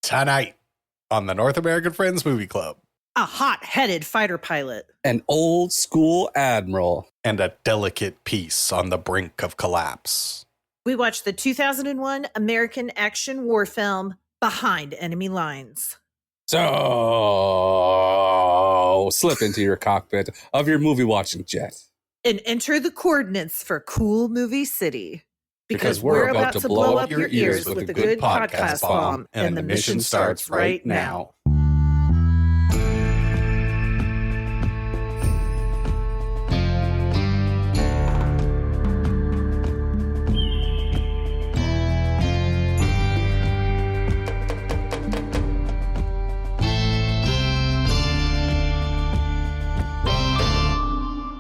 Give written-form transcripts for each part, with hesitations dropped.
Tonight on the North American Friends Movie Club. A hot-headed fighter pilot. An old school admiral. And a delicate piece on the brink of collapse. We watched the 2001 American action war film, Behind Enemy Lines. So, slip into your cockpit of your movie-watching jet. And enter the coordinates for Cool Movie City. Because we're about to blow up your ears with a good podcast bomb, and the mission starts right now.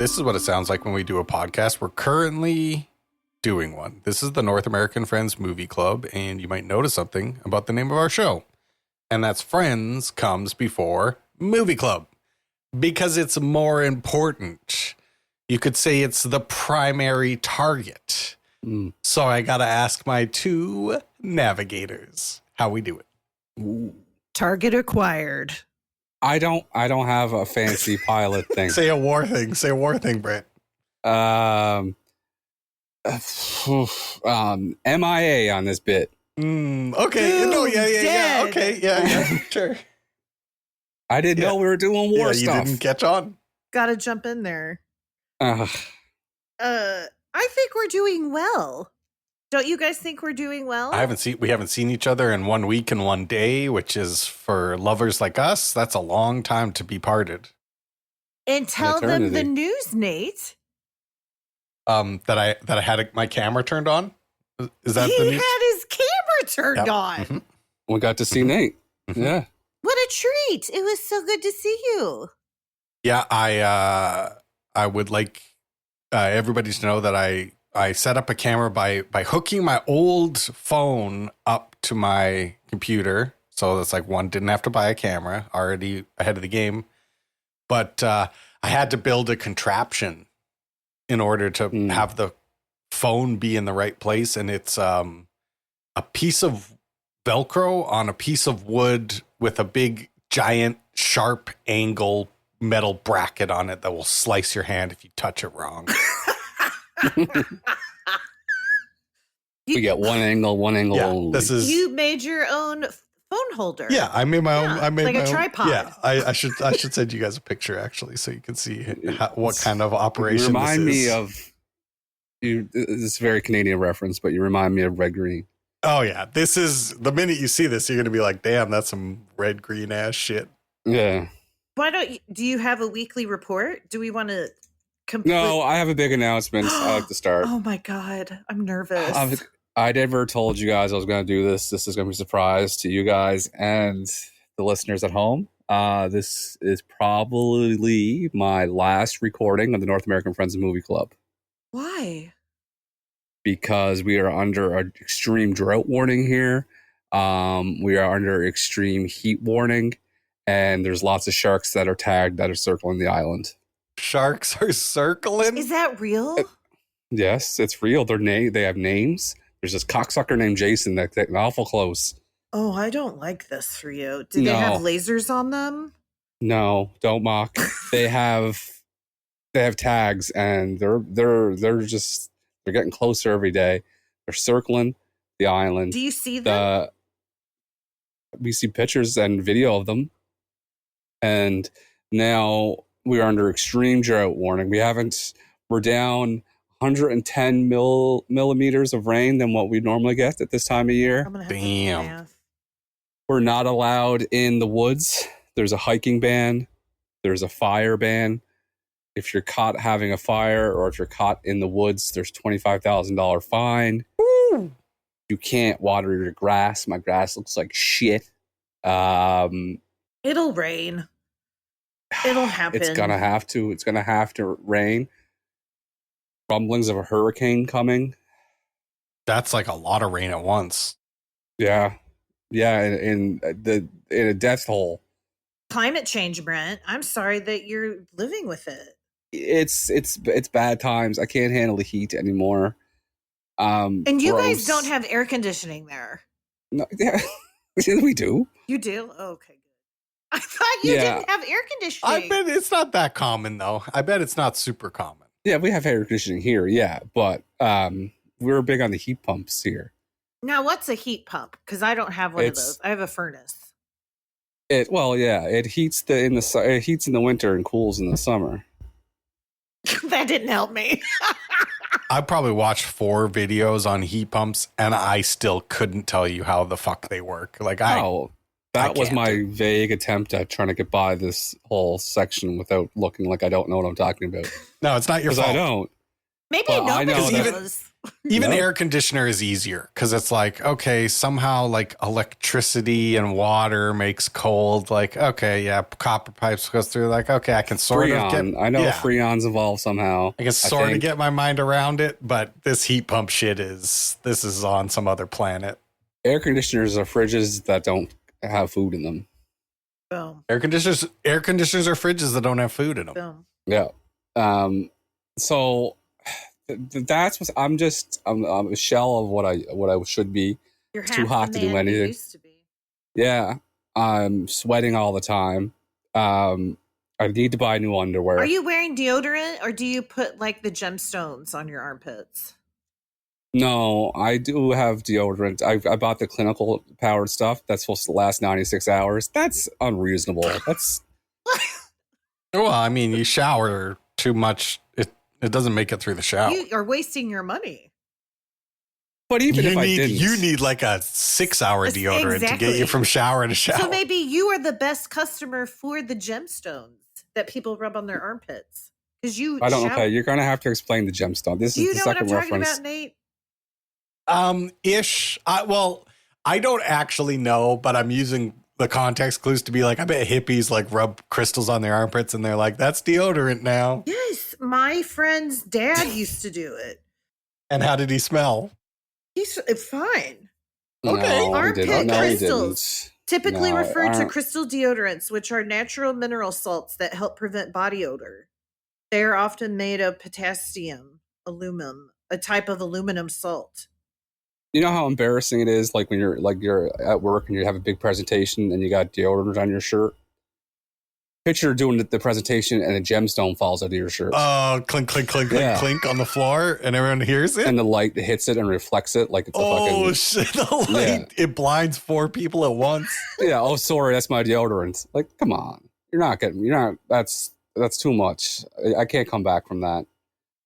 This is what it sounds like when we do a podcast. We're currently doing one. This is the North American Friends Movie Club, and you might notice something about the name of our show. And that's Friends comes before Movie Club, because it's more important. You could say it's the primary target. So I got to ask my two navigators how we do it. Ooh. Target acquired. I don't have a fancy pilot thing. Say a war thing. Say a war thing, Brent. MIA on this bit. Okay. No, yeah. Okay, yeah, sure. I didn't know we were doing war stuff. You didn't catch on. Gotta jump in there. Ugh. I think we're doing well. Don't you guys think we're doing well? We haven't seen each other in 1 week and 1 day, which is for lovers like us. That's a long time to be parted. And tell them the news, Nate. That I had my camera turned on. Is that the news? He had his camera turned on. Mm-hmm. We got to see Nate. Mm-hmm. Yeah. What a treat! It was so good to see you. Yeah, I would like everybody to know that I set up a camera by hooking my old phone up to my computer. So that's like one, didn't have to buy a camera, already ahead of the game. But I had to build a contraption in order to have the phone be in the right place. And it's a piece of Velcro on a piece of wood with a big, giant, sharp angle metal bracket on it that will slice your hand if you touch it wrong. We get one angle only. This is you made your own phone holder. Yeah, I made my own. I made like my a own tripod. Yeah, I should send you guys a picture actually, so you can see what kind of operation. You remind this me is. of you. This is a very Canadian reference, but you remind me of Red Green. Oh yeah, this is the minute you see this, you're gonna be like, "Damn, that's some red green ass shit." Yeah. Why don't you? Do you have a weekly report? Do we want to? No, I have a big announcement. I like to start. Oh my god, I'm nervous. I never told you guys I was going to do this. This is going to be a surprise to you guys and the listeners at home. This is probably my last recording of the North American Friends Movie Club. Why? Because we are under an extreme drought warning here. We are under extreme heat warning. And there's lots of sharks that are tagged that are circling the island. Sharks are circling? Is that real? Yes, it's real. They have names. There's this cocksucker named Jason that's getting awful close. Oh, I don't like this for you. Do they have lasers on them? No, don't mock. They have tags, and they're getting closer every day. They're circling the island. Do you see them? We see pictures and video of them. And now we are under extreme drought warning. We're down 110 millimeters of rain than what we normally get at this time of year. I'm gonna have Damn. We're not allowed in the woods. There's a hiking ban. There's a fire ban. If you're caught having a fire or if you're caught in the woods, there's $25,000 fine. Woo! You can't water your grass. My grass looks like shit. It'll rain. It'll happen. It's gonna have to. It's gonna have to rain. Rumblings of a hurricane coming. That's like a lot of rain at once. Yeah, in a death hole. Climate change, Brent. I'm sorry that you're living with it. It's bad times. I can't handle the heat anymore. And you guys don't have air conditioning there. No, yeah. Yeah, we do. You do? Oh, okay, good. I thought you Yeah. didn't have air conditioning. I bet it's not that common though. I bet it's not super common. Yeah, we have air conditioning here. Yeah, but we're big on the heat pumps here. Now, what's a heat pump? Because I don't have one of those. I have a furnace. It heats it heats in the winter and cools in the summer. That didn't help me. I probably watched 4 videos on heat pumps, and I still couldn't tell you how the fuck they work. Like That I was can't. my vague attempt at trying to get by this whole section without looking like I don't know what I'm talking about. No, it's not your Because fault. I don't. Maybe Well, I nobody know that- knows. Even No. air conditioner is easier because it's like, okay, somehow like electricity and water makes cold. Like, okay, yeah, copper pipes goes through. Like, okay, I can sort of Freon. get. I know yeah, Freon's involved somehow. I can sort of think. get my mind around it, but this heat pump shit is on some other planet. Air conditioners are fridges that don't have food in them. Boom. Air conditioners are fridges that don't have food in them. Boom. Yeah. So that's what I'm a shell of what I should be. You're It's half too hot the to do man you anything. used to be. Yeah. I'm sweating all the time. I need to buy new underwear. Are you wearing deodorant or do you put like the gemstones on your armpits? No, I do have deodorant. I bought the clinical powered stuff that's supposed to last 96 hours. That's unreasonable. That's Well, I mean, you shower too much, it doesn't make it through the shower. You are wasting your money. but even you if I didn't, need like a 6-hour It's- deodorant to exactly. get you from shower to shower. So maybe you are the best customer for the gemstones that people rub on their armpits. Because you I don't know. shower- Okay, you're gonna have to explain the gemstone. This Do you is the know what I'm second talking reference. about, Nate? Ish. I don't actually know, but I'm using the context clues to be like, I bet hippies like rub crystals on their armpits and they're like, that's deodorant now. Yes, my friend's dad used to do it. And how did he smell? He's fine. Okay. No, he Armpit didn't. No, he crystals. didn't. Typically No, referred to aren't- crystal deodorants, which are natural mineral salts that help prevent body odor. They are often made of potassium, aluminum, a type of aluminum salt. You know how embarrassing it is, like when you're at work and you have a big presentation and you got deodorant on your shirt. Picture doing the presentation and a gemstone falls out of your shirt, Oh, clink, clink, clink, clink, Yeah. clink on the floor and everyone hears it. and the light hits it and reflects it like it's a Oh, fucking shit. The light, it blinds 4 people at once. yeah. Oh, sorry, that's my deodorant. Like, come on, That's too much. I can't come back from that.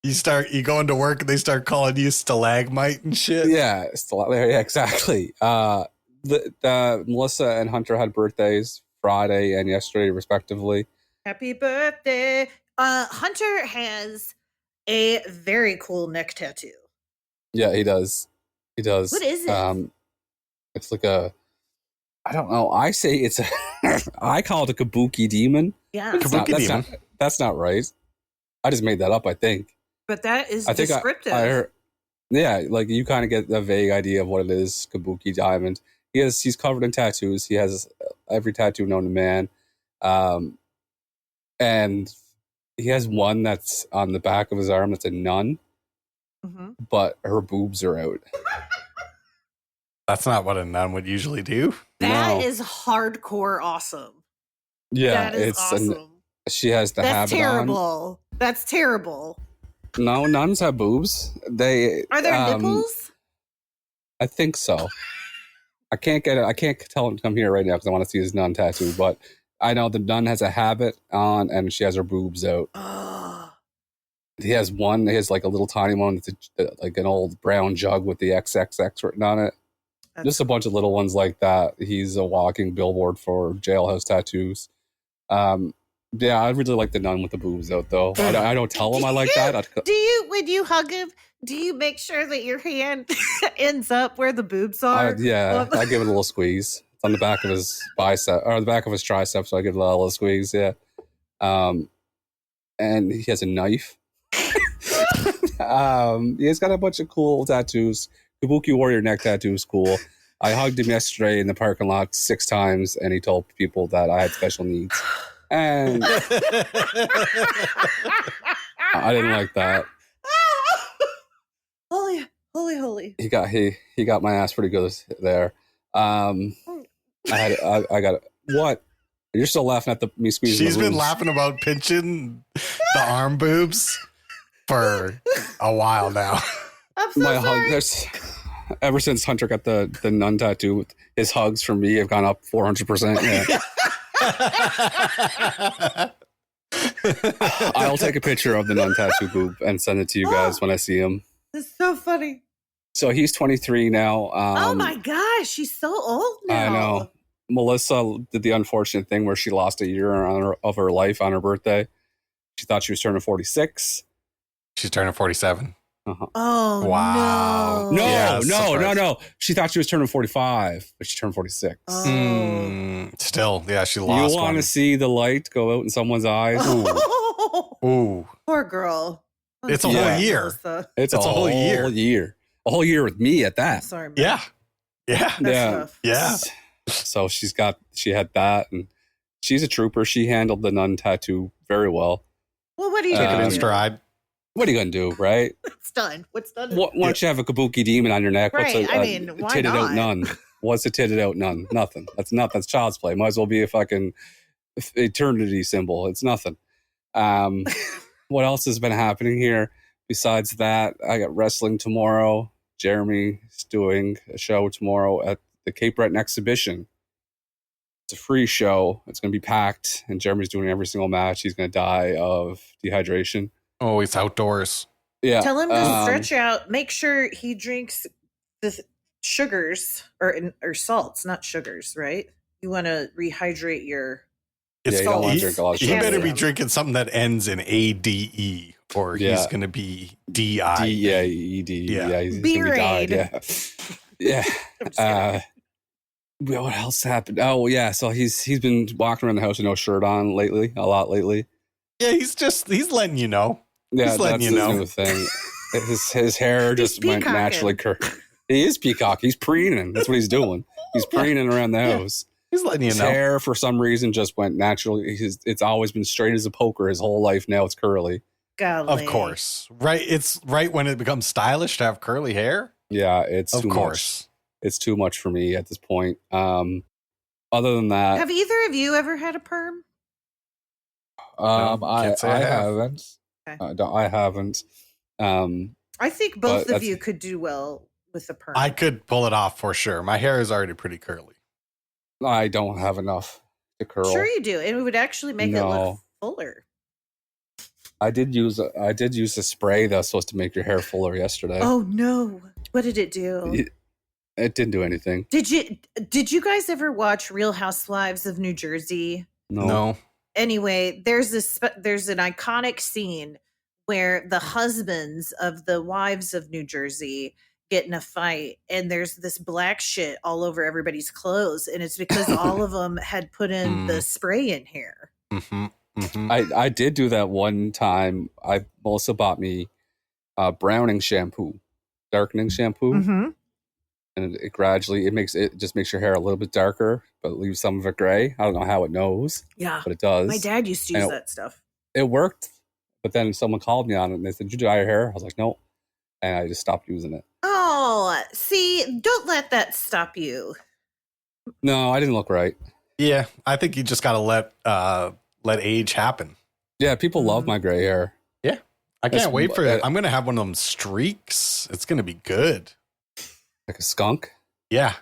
You go into work and they start calling you stalagmite and shit. Yeah, yeah, exactly. The Melissa and Hunter had birthdays Friday and yesterday, respectively. Happy birthday. Hunter has a very cool neck tattoo. Yeah, he does. He does. What is it? It's like I don't know. I say it's a, I call it a kabuki demon. Yeah. It's not- Kabuki that's demon. That's not right. I just made that up, I think. But that is I think descriptive. I heard, yeah, like you kind of get a vague idea of what it is. Kabuki diamond. He's covered in tattoos. He has every tattoo known to man, and he has one that's on the back of his arm. That's a nun, Mhm. but her boobs are out. That's not what a nun would usually do. That No. is hardcore awesome. Yeah, That is awesome. she has the That's habit on. terrible. That's terrible. No, nuns have boobs. They Are there nipples? I think so. I can't tell him to come here right now because I want to see his nun tattoo. But I know the nun has a habit on, and she has her boobs out. Oh, He has one. He has like a little tiny one. It's like an old brown jug with the XXX written on it. that's Just a bunch of little ones like that. He's a walking billboard for jailhouse tattoos. Yeah, I really like the nun with the boobs out, though. I don't tell him I like that. Do you, when you hug him, do you make sure that your hand ends up where the boobs are? Yeah, I give it a little squeeze. It's on the back of his bicep or the back of his tricep, so I give it a little squeeze. Yeah, and he has a knife. He's got a bunch of cool tattoos. Kabuki Warrior neck tattoo is cool. I hugged him yesterday in the parking lot 6 times, and he told people that I had special needs, and I didn't like that. Holy. He got my ass pretty good there. I got it. What? You're still laughing at me squeezing. She's been laughing about pinching the arm boobs for a while now. I'm so sorry. Ever since Hunter got the nun tattoo, his hugs for me have gone up 400%. Yeah. I'll take a picture of the nun tattoo boob and send it to you guys when I see him. It's so funny. So he's 23 now. Oh my gosh, she's so old now. I know. Melissa did the unfortunate thing where she lost a year of her life on her birthday. She thought she was turning 46. She's turning 47. Uh-huh. Oh, wow. No. She thought she was turning 45, but she turned 46. Oh. Still, yeah, she lost. You want to see the light go out in someone's eyes? Ooh. Poor girl. It's a whole year. Melissa. It's a whole year. A whole year with me at that. Sorry, man. Yeah. That's rough. Yeah. So she had that, and she's a trooper. She handled the nun tattoo very well. Well, what are you Took it going in to do? stride. What are you going to do, right? It's done. What's done? Once you have a kabuki demon on your neck, Right. what's a Why titted not? out nun? What's a titted out nun? Nothing. That's child's play. Might as well be a fucking eternity symbol. It's nothing. What else has been happening here? Besides that, I got wrestling tomorrow. Jeremy's doing a show tomorrow at the Cape Breton Exhibition. It's a free show. It's going to be packed, and Jeremy's doing every single match. He's going to die of dehydration. Oh, it's outdoors. Yeah. Tell him to stretch out. Make sure he drinks the sugars or salts, not sugars, right? You want to rehydrate your Yeah, you don't want to drink a lot of He sugar. better be drinking something that ends in ADE, or he's going to be DI. ED. Yeah, he's Be going to be died. Yeah. Yeah. What else happened? Oh, yeah. So he's been walking around the house with no shirt on a lot lately. Yeah, he's letting you know. Yeah, He's letting that's you his know. new thing. His hair just went peacocking. naturally curved. He is peacock. He's preening. That's what he's doing. He's preening around the house. He's letting you His know. hair, for some reason, just went naturally. It's always been straight as a poker his whole life. Now it's curly. Golly. Of course. Right. It's right when it becomes stylish to have curly hair. Yeah, it's Of too course. much. It's too much for me at this point. Other than that, Have either of you ever had a perm? I can't say I have. haven't. Okay. I haven't. I think both But of you could do well with a perm. I could pull it off for sure. My hair is already pretty curly. I don't have enough to curl. Sure you do. And it would actually make it look No. fuller. I did use a spray that's supposed to make your hair fuller yesterday. Oh no. What did it do? It didn't do anything. Did you guys ever watch Real Housewives of New Jersey? No. Anyway, there's an iconic scene where the husbands of the wives of New Jersey get in a fight, and there's this black shit all over everybody's clothes, and it's because all of them had put in the spray in here. Mm-hmm. Mm-hmm. I did do that one time. Melissa bought me browning shampoo, darkening shampoo, Mm-hmm. and it just makes your hair a little bit darker, but leaves some of it gray. I don't know how it knows, Yeah. but it does. My dad used to use that stuff. It worked, but then someone called me on it and they said, "Did you dye your hair?" I was like, "No," and I just stopped using it. Oh, see, don't let that stop you. No, I didn't look right. Yeah, I think you just got to let age happen. Yeah, people love my gray hair. Yeah, I can't That's- wait for it. I'm gonna have one of them streaks. It's gonna be good. Like a skunk. Yeah,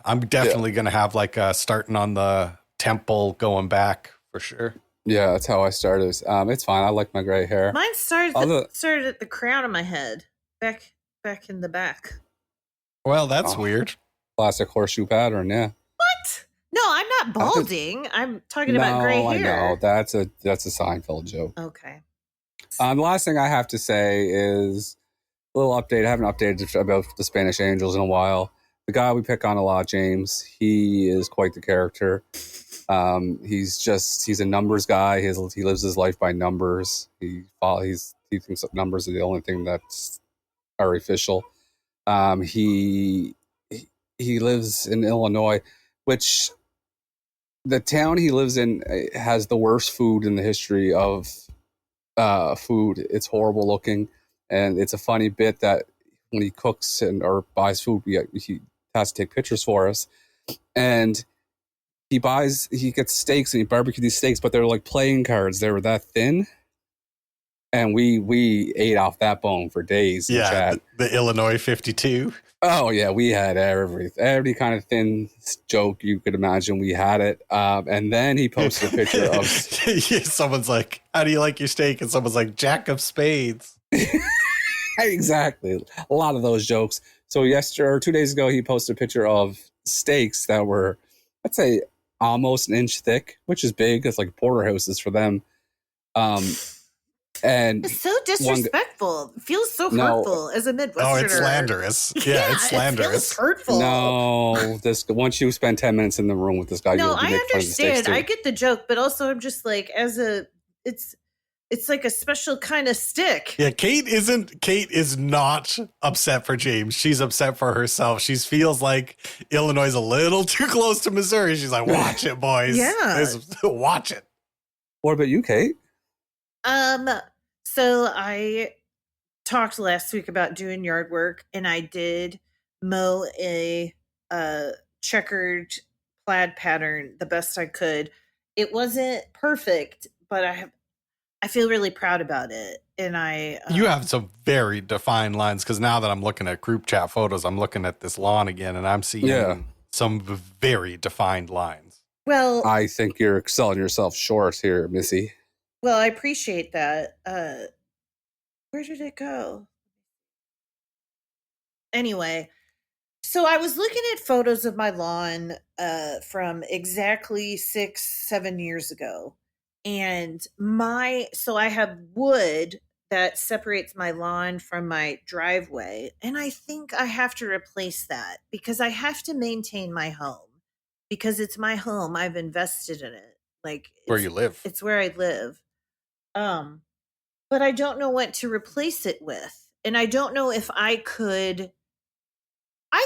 I'm definitely gonna have like starting on the temple, going back for sure. Yeah, that's how I started. It's fine. I like my gray hair. Mine started Other- started at the crown of my head, back in the back. Well, that's Oh. weird. Classic horseshoe pattern. Yeah. What? No, I'm not balding. I'm talking about gray hair. I know that's a Seinfeld joke. Okay. The last thing I have to say is a little update. I haven't updated about the Spanish Angels in a while. The guy we pick on a lot, James, he is quite the character. He's a numbers guy. He lives his life by numbers. He thinks that numbers are the only thing that's are official. He lives in Illinois, which the town he lives in has the worst food in the history of food. It's horrible looking, and it's a funny bit that when he cooks or buys food, he has to take pictures for us. And he gets steaks and he barbecued these steaks, but they're like playing cards. They were that thin. And we ate off that bone for days. Yeah, the Illinois 52. Oh yeah, we had every kind of thin joke you could imagine. We had it, and then he posted a picture of someone's like, "How do you like your steak?" And someone's like, "Jack of spades." Exactly, a lot of those jokes. So 2 days ago, he posted a picture of steaks that were, I'd say, almost an inch thick, which is big. It's like porterhouses for them. And it's so disrespectful. It feels so hurtful as a Midwesterner. Oh, it's slanderous. Yeah, it's slanderous. It feels hurtful. No, once you spend 10 minutes in the room with this guy, no, I understand. I get the joke, but also I'm just like, it's like a special kind of stick. Yeah, Kate is not upset for James. She's upset for herself. She feels like Illinois is a little too close to Missouri. She's like, watch it, boys. Yeah. Watch it. What about you, Kate? So I talked last week about doing yard work, and I did mow a checkered plaid pattern the best I could. It wasn't perfect, but I feel really proud about it. And you have some very defined lines, because now that I'm looking at group chat photos, I'm looking at this lawn again, and I'm seeing some very defined lines. Well, I think you're selling yourself short here, Missy. Well, I appreciate that. Where did it go? Anyway, so I was looking at photos of my lawn from exactly 6-7 years ago. And so I have wood that separates my lawn from my driveway. And I think I have to replace that because I have to maintain my home, because it's my home. I've invested in it. Like where you live. It's where I live. But I don't know what to replace it with. And I don't know if I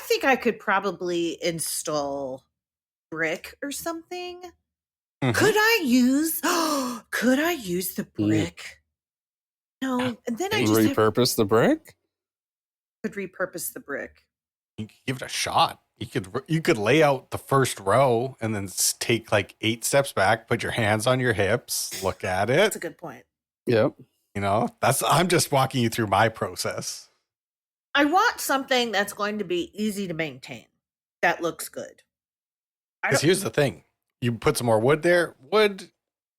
think I could probably install brick or something. Mm-hmm. Could I use the brick? No. And then I just repurpose the brick? Could repurpose the brick. You could give it a shot. You could lay out the first row and then take like 8 steps back, put your hands on your hips, look at it. That's a good point. Yep. You know, I'm just walking you through my process. I want something that's going to be easy to maintain. That looks good. Because here's the thing. You put some more wood there. Wood,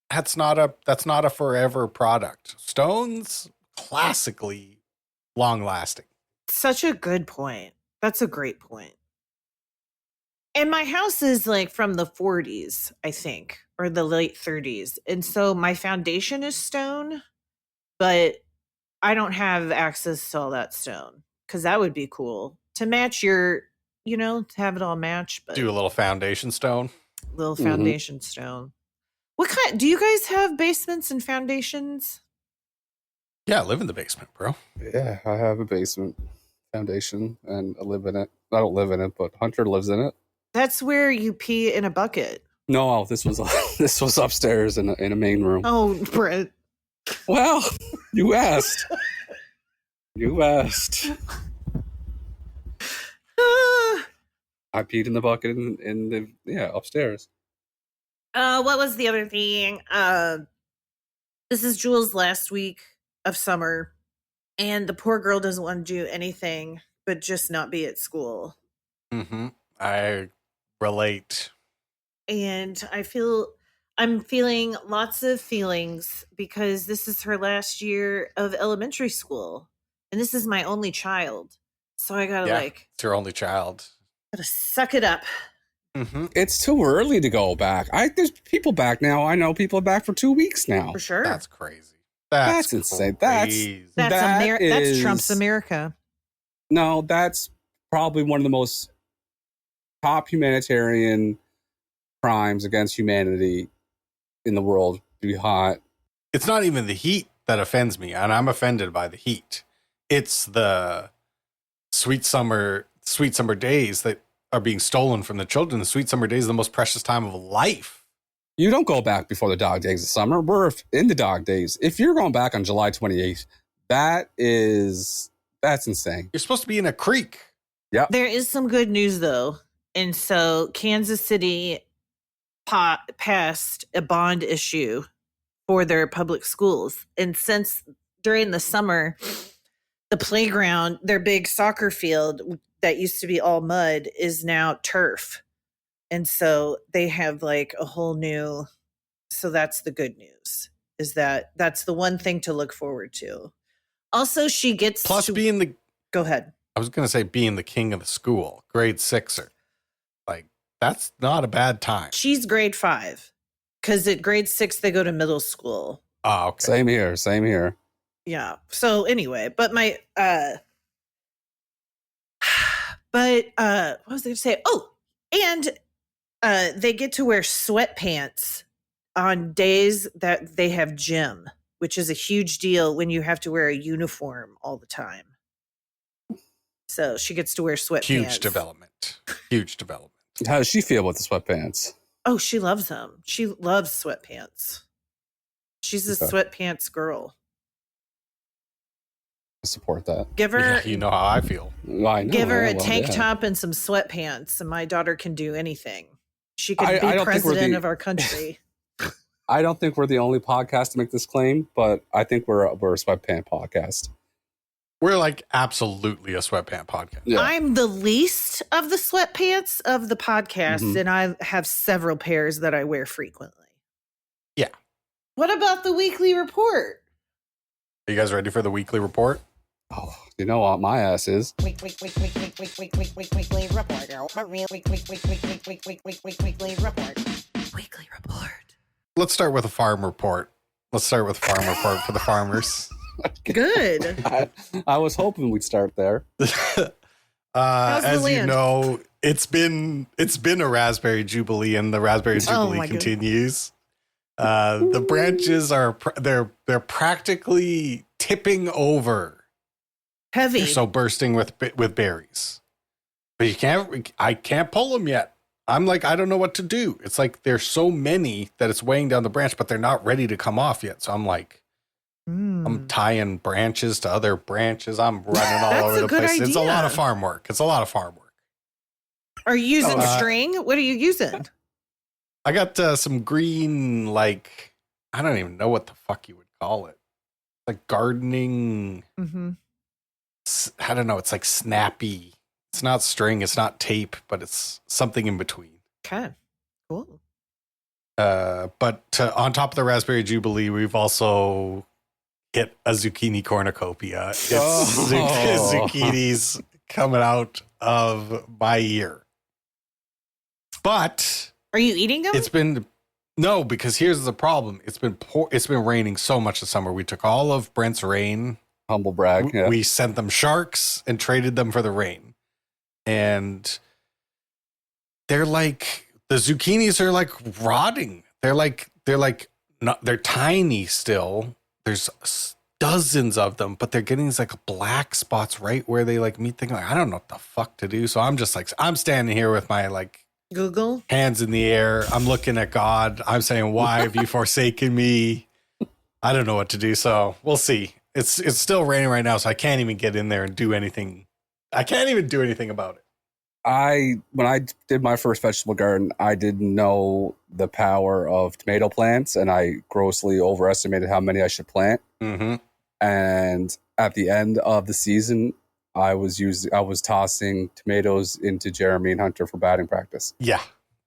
that's not a forever product. Stones, classically long lasting. Such a good point. That's a great point. And my house is like from the 40s, I think, or the late 30s. And so my foundation is stone, but I don't have access to all that stone, because that would be cool to match your, to have it all match. But do a little foundation stone. Little foundation stone. What kind? Do you guys have basements and foundations? Yeah, I live in the basement, bro. Yeah, I have a basement foundation and I live in it. I don't live in it, but Hunter lives in it. That's where you pee in a bucket. No, this was upstairs in a main room. Oh, Brett. Well, you asked. You asked. I peed in the bucket in the upstairs. What was the other thing? This is Jules' last week of summer, and the poor girl doesn't want to do anything but just not be at school. Mm-hmm. I relate. And I'm feeling lots of feelings because this is her last year of elementary school, and this is my only child. So I gotta it's your only child. Gotta suck it up. Mm-hmm. It's too early to go back. There's people back now. I know people are back for 2 weeks now. For sure. That's crazy. That's insane. Crazy. That's Trump's America. No, that's probably one of the most top humanitarian crimes against humanity in the world. Be hot. It's not even the heat that offends me, and I'm offended by the heat. It's the sweet summer days that are being stolen from the children. The sweet summer days are the most precious time of life. You don't go back before the dog days of summer. We're in the dog days. If you're going back on July 28th, that's insane. You're supposed to be in a creek. Yeah. There is some good news though. And so Kansas City passed a bond issue for their public schools. And since during the summer, the playground, their big soccer field that used to be all mud is now turf. And so they have like a whole new, so that's the good news, is that's the one thing to look forward to. Also, she gets Plus to, being the, go ahead. I was going to say being the king of the school, grade sixer. Like, that's not a bad time. She's grade 5 because at grade 6, they go to middle school. Oh, okay. Same here. Yeah. So anyway, but what was I going to say? Oh, and they get to wear sweatpants on days that they have gym, which is a huge deal when you have to wear a uniform all the time. So she gets to wear sweatpants. Huge development. How does she feel about the sweatpants? Oh, she loves them. She loves sweatpants. She's a sweatpants girl. I support that. Give her, Yeah, you know how I feel. Well, I know, give her a well, tank yeah. top and some sweatpants, and my daughter can do anything. She could I be don't think we're president the- of our country. I don't think we're the only podcast to make this claim, but I think we're a sweatpant podcast. We're like absolutely a sweatpant podcast. Yeah. I'm the least of the sweatpants of the podcast, Mhm. and I have several pairs that I wear frequently. Yeah. What about the weekly report? Are you guys ready for the weekly report? Oh, you know what my ass is? Weekly report. Weekly report. Weekly report. Let's start with a farm report. Let's start with a farm report for the farmers. Good. I was hoping we'd start there. How's the As you land? know, it's been a raspberry jubilee, and the raspberry Oh jubilee my goodness. continues. The branches are they're practically tipping over. Heavy. They're so bursting with berries, but I can't pull them yet. I'm like, I don't know what to do. It's like there's so many that it's weighing down the branch, but they're not ready to come off yet. So I'm like, I'm tying branches to other branches. I'm running all That's over a the good place. It's a lot idea. of farm work. Are you using Oh, string? What are you using? I got some green, like, I don't even know what the fuck you would call it. Like gardening. Mm-hmm. I don't know. It's like snappy. It's not string. It's not tape, but it's something in between. Okay. Cool. But on top of the raspberry jubilee, we've also hit a zucchini cornucopia. It's zucchinis coming out of my ear. But Are you eating them? it's been no, because here's the problem. It's been raining so much this summer. We took all of Brent's rain. Humble brag. Yeah. We sent them sharks and traded them for the rain. And they're like, the zucchinis are like rotting. They're tiny still. There's dozens of them, but they're getting these like black spots right where they like meet things. Like, I don't know what the fuck to do. So I'm just like, I'm standing here with my like Google. hands in the air. I'm looking at God. I'm saying, why have you forsaken me? I don't know what to do. So we'll see. It's still raining right now, so I can't even get in there and do anything. I can't even do anything about it. When I did my first vegetable garden, I didn't know the power of tomato plants, and I grossly overestimated how many I should plant. Mm-hmm. And at the end of the season, I was tossing tomatoes into Jeremy and Hunter for batting practice. Yeah.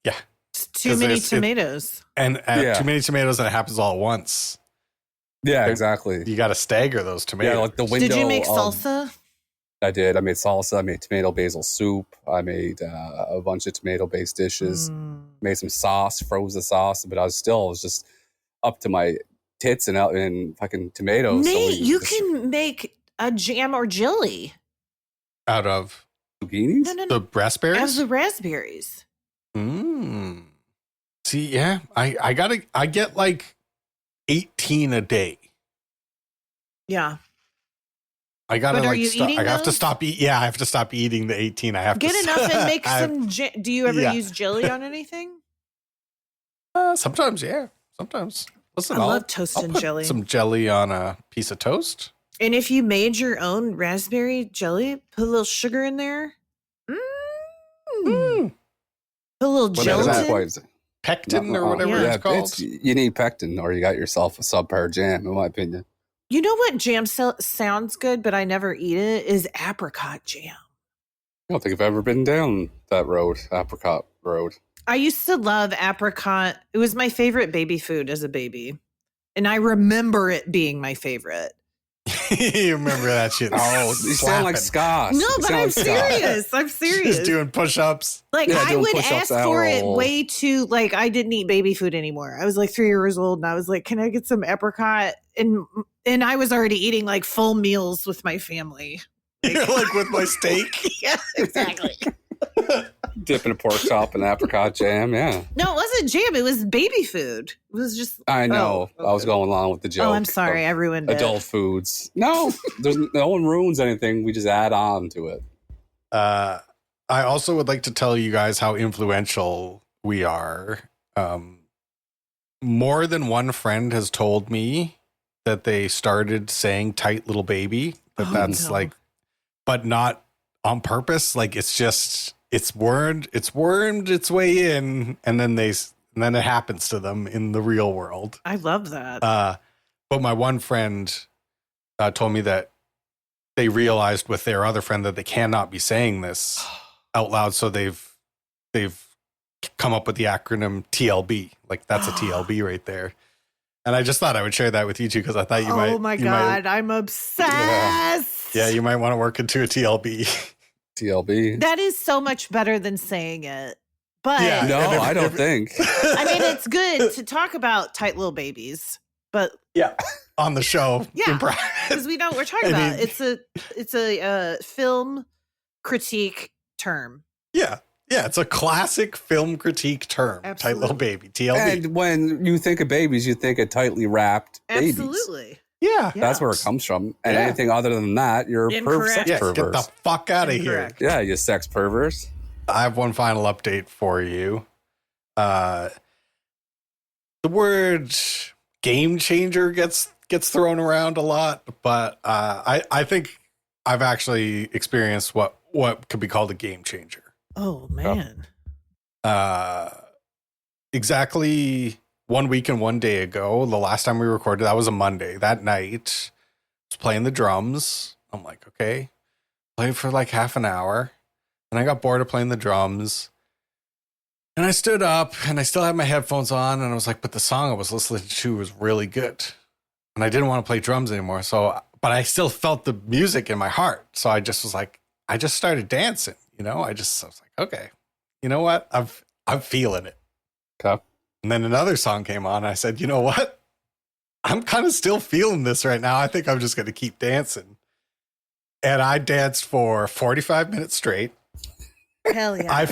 It's too 'Cause many there's- tomatoes. And Yeah. too many tomatoes, and it happens all at once. Yeah, exactly. You got to stagger those tomatoes. Yeah, like the window. Did you make of- salsa? I did. I made salsa. I made tomato basil soup. I made a bunch of tomato-based dishes. Made some sauce, froze the sauce, but I was just up to my tits in fucking tomatoes. Nate, you can make a jam or jelly Out of zucchinis. No. the raspberries? As the raspberries. See, yeah, I get like 18 a day. Yeah. I gotta But are like you stop. eating I have to those? stop eat. Yeah, I have to stop eating the 18. I have Get to enough and make I- some. Do you ever Yeah. use jelly on anything? Sometimes, yeah. Sometimes. Listen, I I'll love toast I'll and put jelly. some jelly on a piece of toast. And if you made your own raspberry jelly, put a little sugar in there. Put a little What is that? gelatin. pectin or whatever Yeah. it's called. You need pectin, or you got yourself a subpar jam, in my opinion. You know what jam sounds good, but I never eat it, is apricot jam. I don't think I've ever been down that road, apricot road. I used to love apricot. It was my favorite baby food as a baby. And I remember it being my favorite. You remember that shit? Oh, you sound like Scott. No, but I'm serious. I'm serious. Just doing push-ups. Like, Yeah, I doing would push-ups ask for it hour. way too, like, I didn't eat baby food anymore. I was like 3 years old and I was like, can I get some apricot? And I was already eating like full meals with my family. You're like with my steak. Yeah, exactly. Dipping a pork chop in apricot jam, yeah. No, it wasn't jam. It was baby food. It was just. I know. Oh, I was going along with the joke. Oh, I'm sorry. I ruined adult it. foods. No, no one ruins anything. We just add on to it. I also would like to tell you guys how influential we are. More than one friend has told me that they started saying "tight little baby," but that's no. like, but not on purpose. Like it's wormed its way in, and then it happens to them in the real world. I love that. But my one friend told me that they realized with their other friend that they cannot be saying this out loud, so they've come up with the acronym TLB. Like, that's a TLB right there. And I just thought I would share that with you two because I thought you might. Oh my God, I'm obsessed. Yeah, you might want to work into a TLB. TLB. That is so much better than saying it. But Yeah. No, And if- I don't think. I mean, it's good to talk about tight little babies, but Yeah, on the show. Yeah. in private. because we know what we're talking I about. mean- It's a film critique term. Yeah, it's a classic film critique term. Tight little baby, TLB. And when you think of babies, you think of tightly wrapped babies. Absolutely. yeah, That's where it comes from. And Yeah. anything other than that, you're a Incorrect. sex yeah. pervert. Get the fuck out of here. Incorrect. Yeah, you sex perverts. I have one final update for you. The word game changer gets thrown around a lot, but I think I've actually experienced what could be called a game changer. Oh man. Exactly 1 week and 1 day ago, the last time we recorded, that was a Monday. That night, I was playing the drums. I'm like, okay, play for like half an hour. And I got bored of playing the drums. And I stood up and I still had my headphones on. And I was like, but the song I was listening to was really good. And I didn't want to play drums anymore. But I still felt the music in my heart. So I just was like, I just started dancing, I was like, okay, you know what? I'm feeling it. Okay. And then another song came on. And I said, you know what? I'm kind of still feeling this right now. I think I'm just going to keep dancing. And I danced for 45 minutes straight. Hell yeah.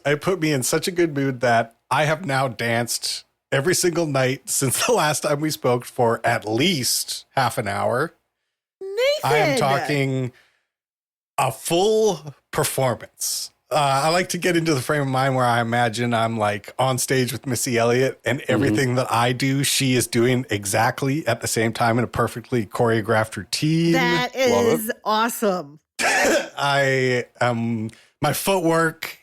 It put me in such a good mood that I have now danced every single night since the last time we spoke for at least half an hour. Nathan. I am talking a full performance. I like to get into the frame of mind where I imagine I'm like on stage with Missy Elliott and everything that I do, she is doing exactly at the same time in a perfectly choreographed routine. That is awesome. My footwork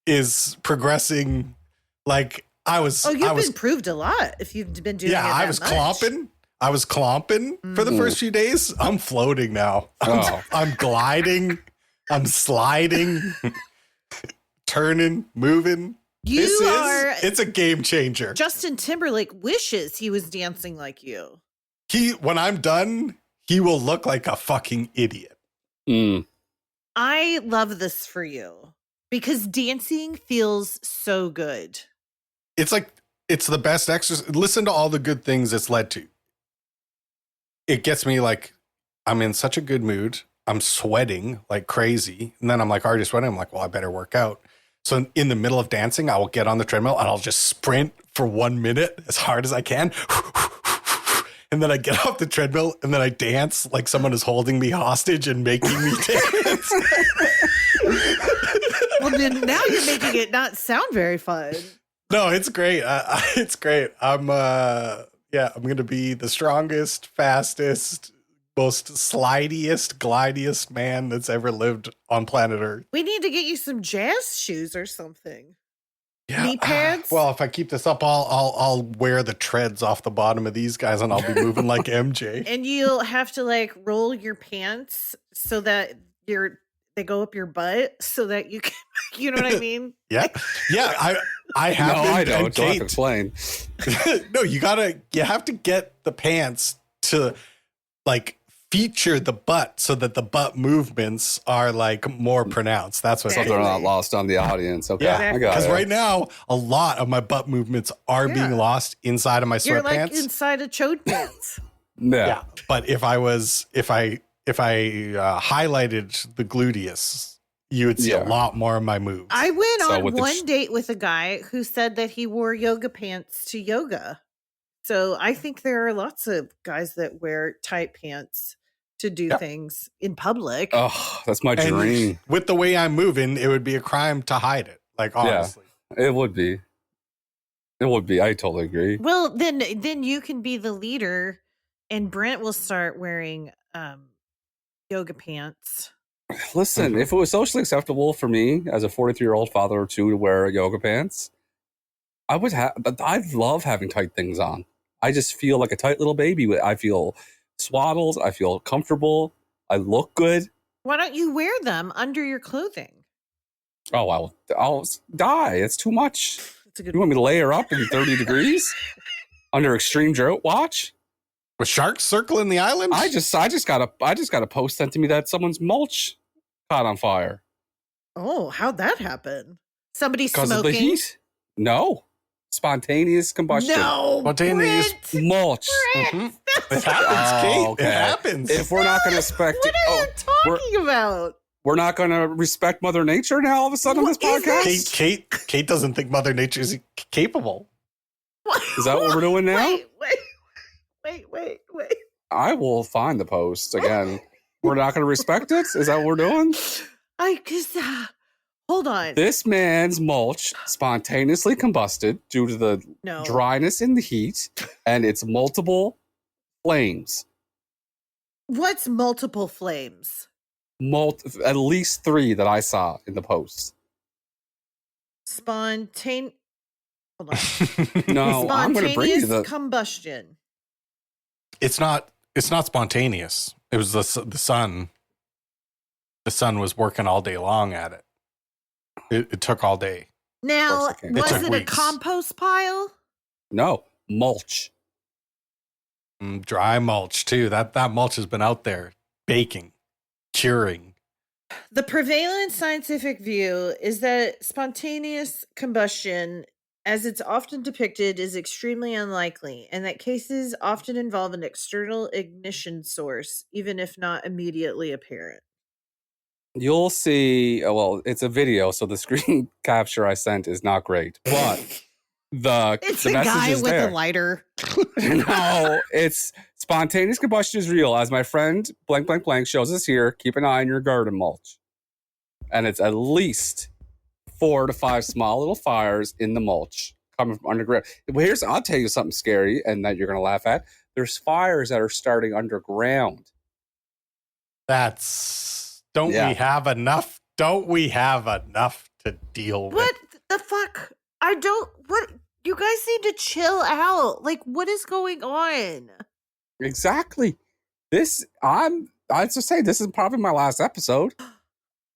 is progressing like I was. Oh, you've I was, been proved a lot if you've been doing it. yeah, I that was much. clomping. I was clomping for the first few days. I'm floating now. I'm gliding. I'm sliding, turning, moving. It's a game changer. Justin Timberlake wishes he was dancing like you. When I'm done, he will look like a fucking idiot. Mm. I love this for you because dancing feels so good. It's like, it's the best exercise. Listen to all the good things it's led to. It gets me like, I'm in such a good mood. I'm sweating like crazy. And then I'm like, already sweating. I'm like, well, I better work out. So in the middle of dancing, I will get on the treadmill and I'll just sprint for 1 minute as hard as I can. And then I get off the treadmill and then I dance like someone is holding me hostage and making me dance. Well, then now you're making it not sound very fun. No, it's great. It's great. I'm going to be the strongest, fastest, most slidiest, glidiest man that's ever lived on planet Earth. We need to get you some jazz shoes or something. knee pads. Well, if I keep this up, I'll wear the treads off the bottom of these guys, and I'll be moving like MJ. And you'll have to like roll your pants so that they go up your butt so that you can, you know what I mean? Yeah. I have. No, I don't. Don't have to explain. No, you have to get the pants to like feature the butt so that the butt movements are like more pronounced. That's what So they're not lost on the audience. Okay, Yeah, I got it. because right now a lot of my butt movements are being lost inside of my You're like sweatpants. inside of chode pants. Yeah, but if I highlighted the gluteus, you would see a lot more of my moves. I went on one date with a guy who said that he wore yoga pants to yoga. So I think there are lots of guys that wear tight pants to do things in public. Oh, that's my dream. And with the way I'm moving, it would be a crime to hide it. Like, honestly. Yeah, it would be. It would be. I totally agree. Well, then you can be the leader and Brent will start wearing yoga pants. Listen, if it was socially acceptable for me as a 43-year-old father of two to wear yoga pants, I'd love having tight things on. I just feel like a tight little baby. I feel swaddled. I feel comfortable. I look good. Why don't you wear them under your clothing? Oh, I'll die. It's too much. That's a good You want me to layer up in 30 degrees under extreme drought watch? With sharks circling the island? I just got a post sent to me that someone's mulch caught on fire. Oh, how'd that happen? Somebody Because smoking? of the heat? No. Spontaneous combustion. No. Spontaneous mulch. It happens, Kate. Okay. It happens. If we're not going to respect What are you talking about? We're not going to respect Mother Nature now all of a sudden on this podcast? Kate doesn't think Mother Nature is capable. Is that what we're doing now? Wait. I will find the post again. We're not going to respect it? Is that what we're doing? Hold on. This man's mulch spontaneously combusted due to the dryness in the heat, and it's multiple flames. What's multiple flames? At least 3 that I saw in the post. Hold on. No, I'm going to bring you the combustion. It's not spontaneous. It was the sun. The sun was working all day long at it. It took all day. Now, was it a weeks. compost pile? No, mulch. Dry mulch too. That mulch has been out there baking, curing. The prevalent scientific view is that spontaneous combustion, as it's often depicted, is extremely unlikely, and that cases often involve an external ignition source, even if not immediately apparent. You'll see, it's a video, so the screen capture I sent is not great, but it's the a message guy is with there. a lighter. No, it's spontaneous combustion is real. As my friend blank blank blank shows us here, keep an eye on your garden mulch. And it's at least 4 to 5 small little fires in the mulch coming from underground. I'll tell you something scary and that you're going to laugh at. There's fires that are starting underground. We have enough? Don't we have enough to deal with? What the fuck? You guys need to chill out. Like, what is going on? Exactly. I just say this is probably my last episode.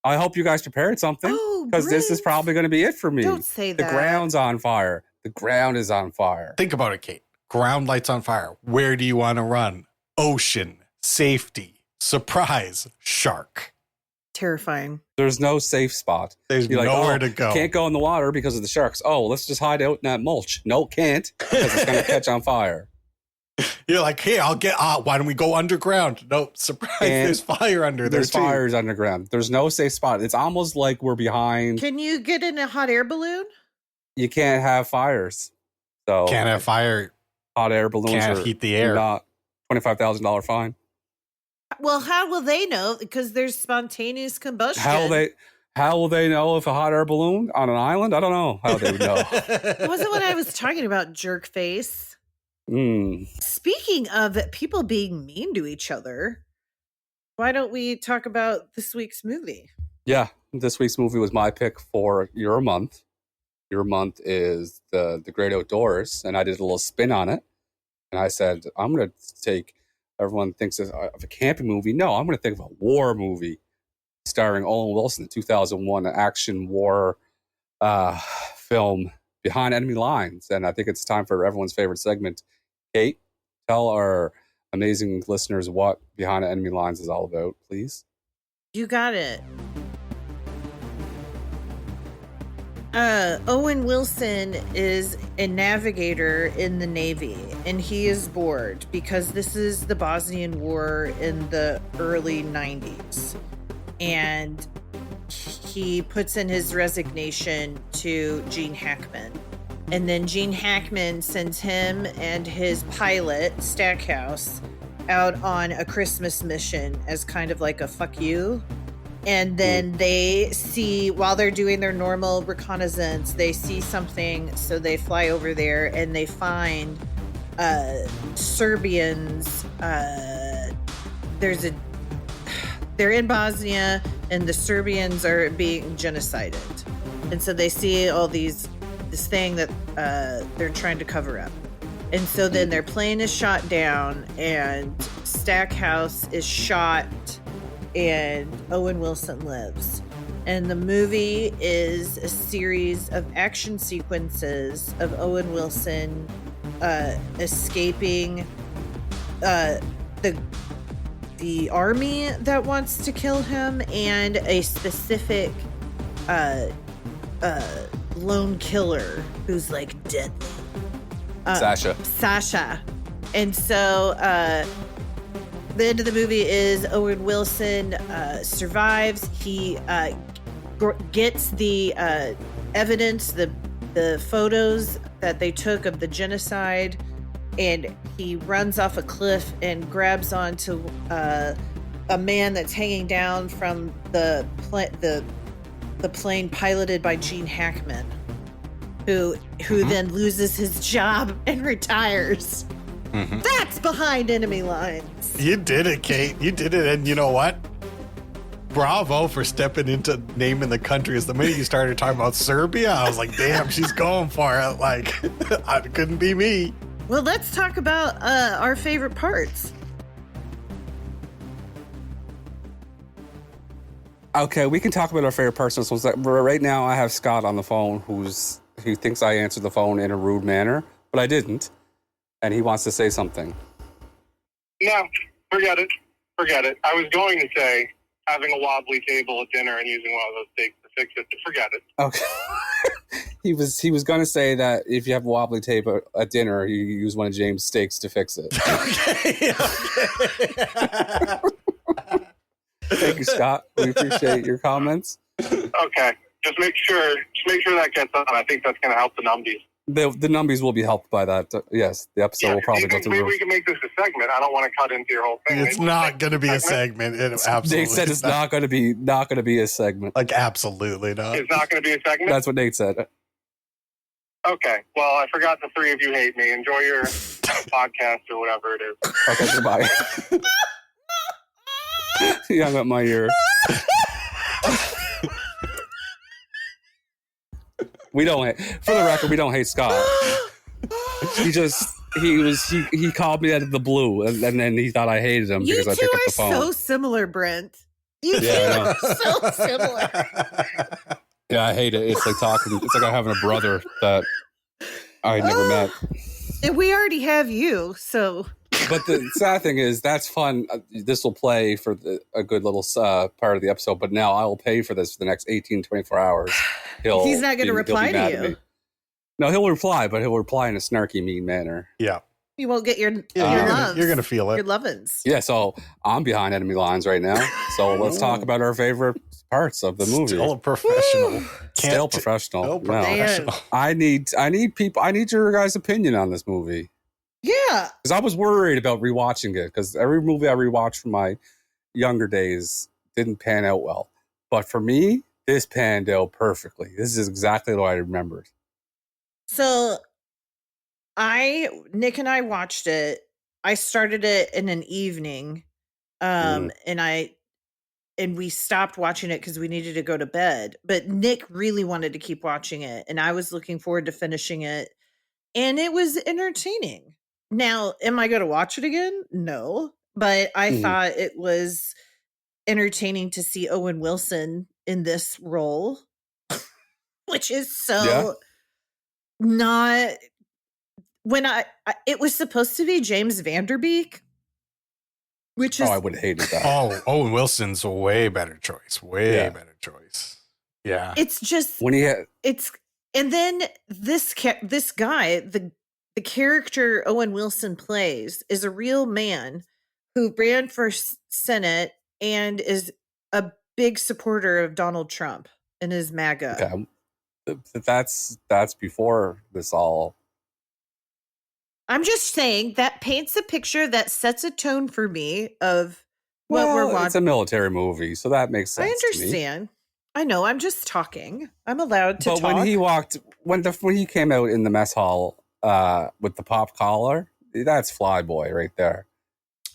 I hope you guys prepared something because this is probably going to be it for me. Don't say that. The ground's on fire. The ground is on fire. Think about it, Kate. Ground lights on fire. Where do you want to run? Ocean, safety, surprise, shark. Terrifying. There's no safe spot. There's nowhere to go. Can't go in the water because of the sharks. Oh, let's just hide out in that mulch. No, can't because it's going to catch on fire. You're like, hey, why don't we go underground? Nope, surprise, there's fire under there. There's fires underground. There's no safe spot. It's almost like we're behind. Can you get in a hot air balloon? You can't have fires. So can't have fire. Hot air balloons can't heat the air. Not $25,000 fine. Well, how will they know? Because there's spontaneous combustion. How will they know if a hot air balloon on an island? I don't know how they would know. Wasn't what I was talking about, jerk face. Mm. Speaking of people being mean to each other, why don't we talk about this week's movie? Yeah, this week's movie was my pick for You're a Month. your month is the great outdoors, and I did a little spin on it. And I said, I'm going to take, everyone thinks of a camping movie. No, I'm going to think of a war movie starring Owen Wilson, the 2001 action war film, Behind Enemy Lines. And I think it's time for everyone's favorite segment. Kate, tell our amazing listeners what Behind Enemy Lines is all about, please. You got it. Owen Wilson is a navigator in the Navy, and he is bored because this is the Bosnian War in the early 90s. And he puts in his resignation to Gene Hackman. And then Gene Hackman sends him and his pilot, Stackhouse, out on a Christmas mission as kind of like a fuck you. And then they see, while they're doing their normal reconnaissance, they see something. So they fly over there and they find Serbians. They're in Bosnia and the Serbians are being genocided. And so they see all this thing that they're trying to cover up. And so then their plane is shot down and Stackhouse is shot and Owen Wilson lives. And the movie is a series of action sequences of Owen Wilson escaping the army that wants to kill him and a specific lone killer who's like deadly. Sasha. And so the end of the movie is Owen Wilson survives. He gets the evidence, the photos that they took of the genocide, and he runs off a cliff and grabs onto a man that's hanging down from the plane piloted by Gene Hackman, who then loses his job and retires. Mm-hmm. That's Behind Enemy Lines. You did it, Kate. You did it. And you know what? Bravo for stepping into naming the countries. The minute you started talking about Serbia, I was like, damn, she's going for it. Like, it couldn't be me. Well, let's talk about our favorite parts. Okay, we can talk about our favorite parts. So right now, I have Scott on the phone who thinks I answered the phone in a rude manner, but I didn't. And he wants to say something. No, forget it. I was going to say having a wobbly table at dinner and using one of those stakes to fix it. Forget it. Okay. He was going to say that if you have a wobbly table at dinner, you use one of James' steaks to fix it. Okay. Thank you, Scott. We appreciate your comments. Okay. Just make sure that gets on. I think that's going to help the numbies. The numbies will be helped by that. Yes, the episode will probably go through. Maybe we can make this a segment. I don't want to cut into your whole thing. It's not going to be a segment. It absolutely. Nate said it's not going to be a segment. Like absolutely not. It's not going to be a segment. That's what Nate said. Okay. Well, I forgot the three of you hate me. Enjoy your podcast or whatever it is. Okay. Goodbye. He hung up my ear. We don't. For the record, we don't hate Scott. He called me out of the blue, and then he thought I hated him because I picked up the phone. You two are so similar, Brent. You two are so similar. Yeah, I hate it. It's like talking. It's like having a brother that I never met. And we already have you, so. But the sad thing is, that's fun. This will play for a good little part of the episode, but now I will pay for this for the next 18, 24 hours. He's not going to reply to you. No, he'll reply, but he'll reply in a snarky, mean manner. Yeah. You won't get your loves. You're going to feel it. Your lovin's. Yeah, so I'm behind enemy lines right now. So let's talk about our favorite parts of the movie. Still a professional. Still professional. Still professional. I need your guys' opinion on this movie. Yeah. Because I was worried about rewatching it, because every movie I rewatched from my younger days didn't pan out well. But for me, this panned out perfectly. This is exactly what I remembered. So Nick and I watched it. I started it in an evening. And I and we stopped watching it because we needed to go to bed. But Nick really wanted to keep watching it, and I was looking forward to finishing it, and it was entertaining. Now, am I going to watch it again? No, but I thought it was entertaining to see Owen Wilson in this role, which is so not when it was supposed to be James Vanderbeek, which is I would have hated that. Oh, Owen Wilson's a way better choice. Better choice. Yeah. it's just When he had, and then this guy, the character Owen Wilson plays is a real man who ran for Senate and is a big supporter of Donald Trump and his MAGA. okay, that's before this all. I'm just saying that paints a picture that sets a tone for me of what we're watching. It's a military movie, so that makes sense. I understand. I know. I'm just talking. I'm allowed to But talk. when he walked, when he came out in the mess hall with the pop collar, that's Flyboy right there.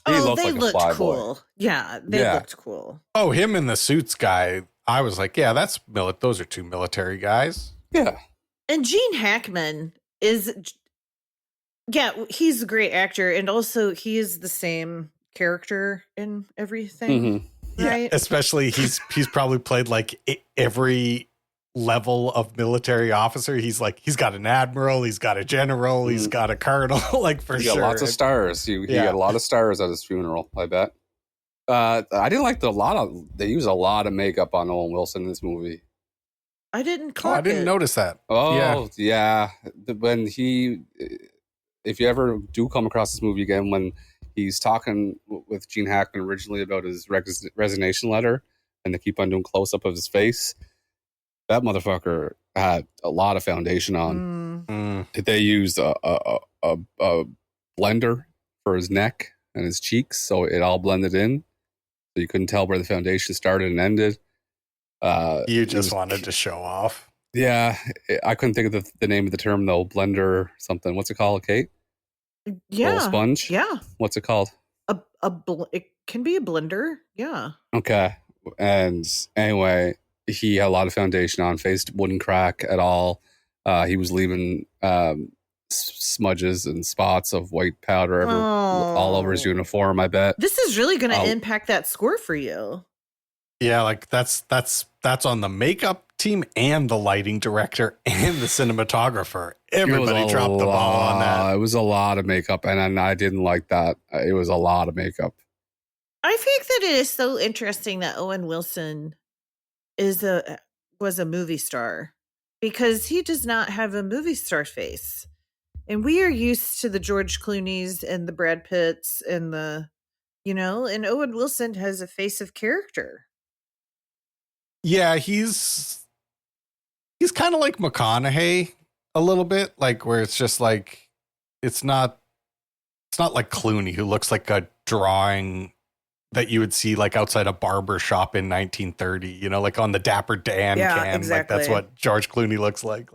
He they looked like a looked Flyboy. cool. Yeah, they looked cool. Oh, him in the suits guy. I was like, yeah, that's those are two military guys. Yeah. And Gene Hackman is, he's a great actor, and also he is the same character in everything, right? Yeah, especially he's probably played like every level of military officer. He's got an admiral, he's got a general, he's got a colonel, like for He sure. got lots of stars. He got a lot of stars at his funeral, I bet. I didn't like they use a lot of makeup on Owen Wilson in this movie. I didn't Oh, clock I didn't it. notice that. Oh, yeah. When if you ever do come across this movie again, when he's talking with Gene Hackman originally about his resignation letter, and they keep on doing close up of his face, that motherfucker had a lot of foundation on. They used a blender for his neck and his cheeks, so it all blended in. So you couldn't tell where the foundation started and ended. You just wanted to show off. Yeah, I couldn't think of the name of the term though. Blender something. What's it called, Kate? Yeah, Little sponge. Yeah, What's it called? it can be a blender. Yeah. Okay. And anyway, he had a lot of foundation on. Face wouldn't crack at all. He was leaving smudges and spots of white powder all over his uniform, I bet. This is really going to impact that score for you. Yeah, like that's on the makeup team and the lighting director and the cinematographer. Everybody dropped the ball on that. It was a lot of makeup, and I didn't like that. It was a lot of makeup. I think that it is so interesting that Owen Wilson was a movie star, because he does not have a movie star face. And we are used to the George Clooney's and the Brad Pitts and and Owen Wilson has a face of character. Yeah, he's kind of like McConaughey a little bit, like where it's just like it's not like Clooney, who looks like a drawing that you would see like outside a barber shop in 1930, like on the Dapper Dan can. Exactly. Like that's what George Clooney looks like.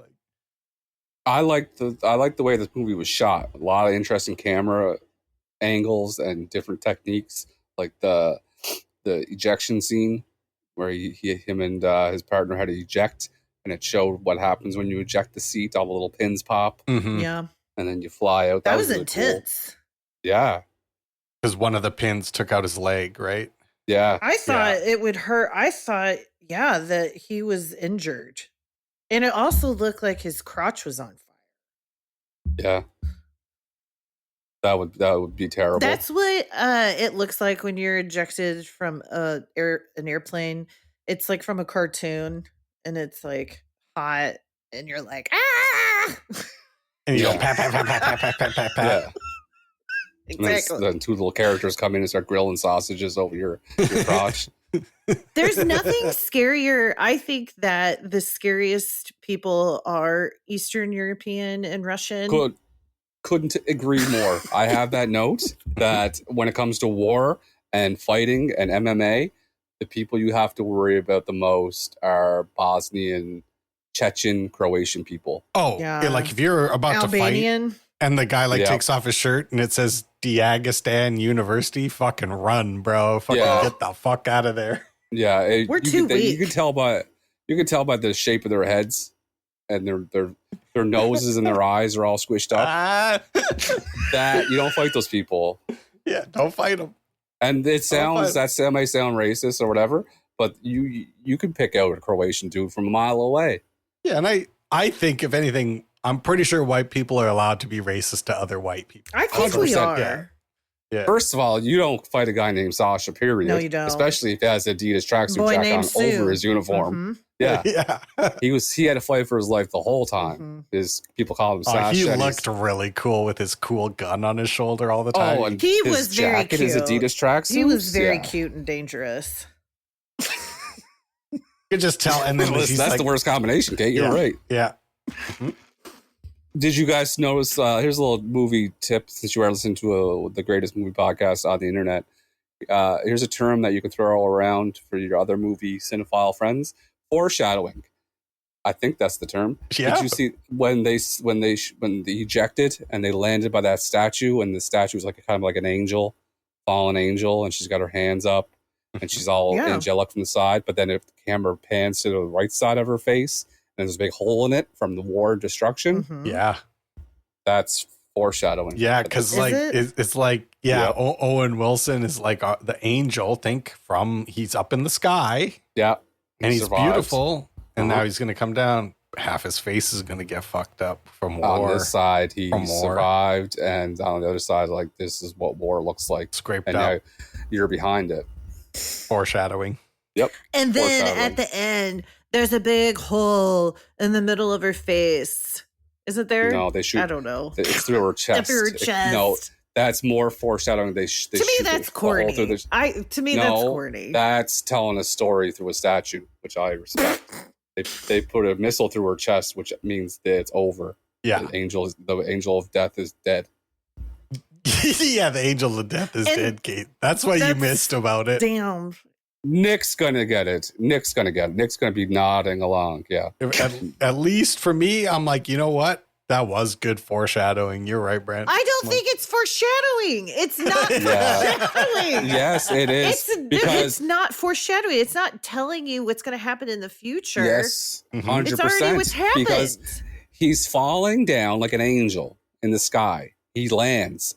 I like the way this movie was shot. A lot of interesting camera angles and different techniques, like the ejection scene where him and his partner had to eject, and it showed what happens when you eject the seat. All the little pins pop, Yeah, and then you fly out. that was really intense. Cool. Yeah, because one of the pins took out his leg, right? Yeah, I thought it would hurt. I thought, that he was injured, and it also looked like his crotch was on fire. Yeah. That would be terrible. That's what it looks like when you're ejected from an airplane. It's like from a cartoon, and it's like hot, and you're like, ah! And you go pat, pat, pat, pat, pat, pat, pat, pat, pat. Yeah. Exactly. And then two little characters come in and start grilling sausages over your crotch. There's nothing scarier. I think that the scariest people are Eastern European and Russian. Couldn't agree more. I have that note that when it comes to war and fighting and MMA, the people you have to worry about the most are Bosnian, Chechen, Croatian people. Oh, yeah. Like if you're about Albanian. to fight and the guy takes off his shirt and it says Dagestan University, fucking run, bro. Fucking get the fuck out of there. Yeah, We're too weak. You can tell by the shape of their heads and their noses and their eyes are all squished up. That you don't fight those people. Yeah, don't fight them. And it sounds that might sound racist or whatever, but you can pick out a Croatian dude from a mile away. Yeah, and I think if anything, I'm pretty sure white people are allowed to be racist to other white people. I think we 100%, are. Yeah. First of all, you don't fight a guy named Sasha, period. No, you don't. Especially if he has Adidas tracksuit Boy jacket named on Sue. over his uniform. Yeah. Yeah. He had to fight for his life the whole time. His people call him Sasha. He looked really cool with his cool gun on his shoulder all the time. Oh, and he his was very jacket, cute. his Adidas tracksuit. He was very cute and dangerous. You could just tell. And then That's like, the worst combination, Kate. You're right. Yeah. Did you guys notice? Here's a little movie tip since you are listening to the greatest movie podcast on the internet. Here's a term that you can throw around for your other movie cinephile friends: foreshadowing. I think that's the term. Yeah. Did you see when they ejected and they landed by that statue, and the statue was like kind of like an angel, fallen angel, and she's got her hands up and she's all angelic from the side. But then if the camera pans to the right side of her face, and there's a big hole in it from the war destruction. Yeah. That's foreshadowing. Yeah, because like it's like Owen Wilson is like the angel. He's up in the sky. Yeah, and he's survived. Beautiful. And now he's gonna come down. Half his face is gonna get fucked up from war. On this side, he survived, and on the other side, like this is what war looks like. Scraped and up. now you're behind it. Foreshadowing. Yep. And then at the end, there's a big hole in the middle of her face. Isn't there? No, they shoot. I don't know. It's through her chest. Through her chest. No, that's more foreshadowing. They to me, that's corny. That's corny. That's telling a story through a statue, which I respect. They put a missile through her chest, which means that it's over. Yeah. The angel of death is dead. Yeah, the angel of death is dead, Kate. That's what you missed about it. Damn. Nick's gonna get it. Nick's gonna be nodding along. Yeah. At least for me, I'm like, you know what? That was good foreshadowing. You're right, Brent. I don't think it's foreshadowing. It's not foreshadowing. Yes, it is. It's not foreshadowing. It's not telling you what's going to happen in the future. Yes, 100%. It's already what's happened. Because he's falling down like an angel in the sky. He lands,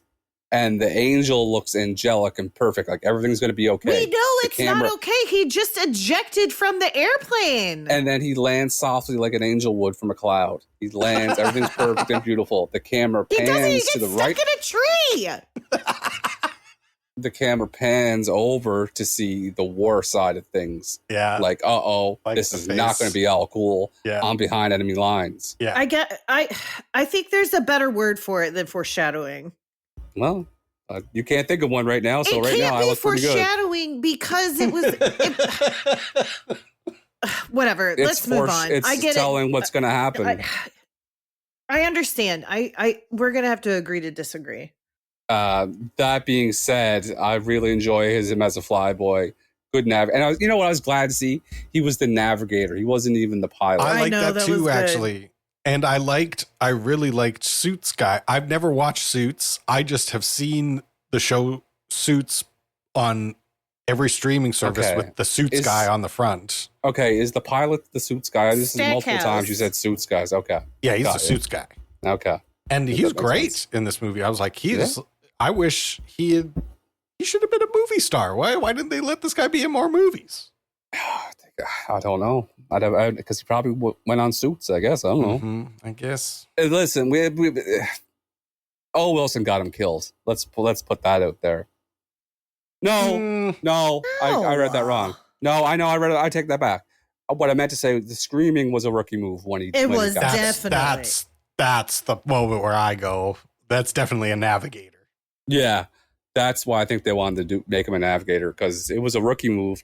and the angel looks angelic and perfect. Like everything's going to be okay. We know it's not okay. He just ejected from the airplane. And then he lands softly like an angel would from a cloud. He lands. Everything's perfect and beautiful. The camera pans to the right. He gets stuck in a tree. The camera pans over to see the war side of things. Yeah. Like, this is not going to be all cool. Yeah. I'm behind enemy lines. Yeah. I think there's a better word for it than foreshadowing. Well, you can't think of one right now. So right now, I look pretty good. Foreshadowing because it was. Whatever. Let's move on. It's telling what's going to happen. I understand. We're going to have to agree to disagree. That being said, I really enjoy him as a flyboy. Good nav. And I was glad to see he was the navigator. He wasn't even the pilot. I like that too, actually. And I really liked Suits guy. I've never watched Suits. I just have seen the show Suits on every streaming service with the Suits guy on the front. Okay, is the pilot the Suits guy? This is multiple times you said Suits guys. Okay. Yeah, he's the Suits guy. Okay. And he's great in this movie. I was like, I wish he should have been a movie star. Why didn't they let this guy be in more movies? I don't know. Because he probably went on Suits, I guess. I don't know. Mm-hmm, I guess. Listen, Wilson got him killed. Let's put that out there. No. I read that wrong. No, I know. I take that back. What I meant to say, the screaming was a rookie move when he. It was definitely. That's the moment where I go. That's definitely a navigator. Yeah. That's why I think they wanted to make him a navigator, because it was a rookie move.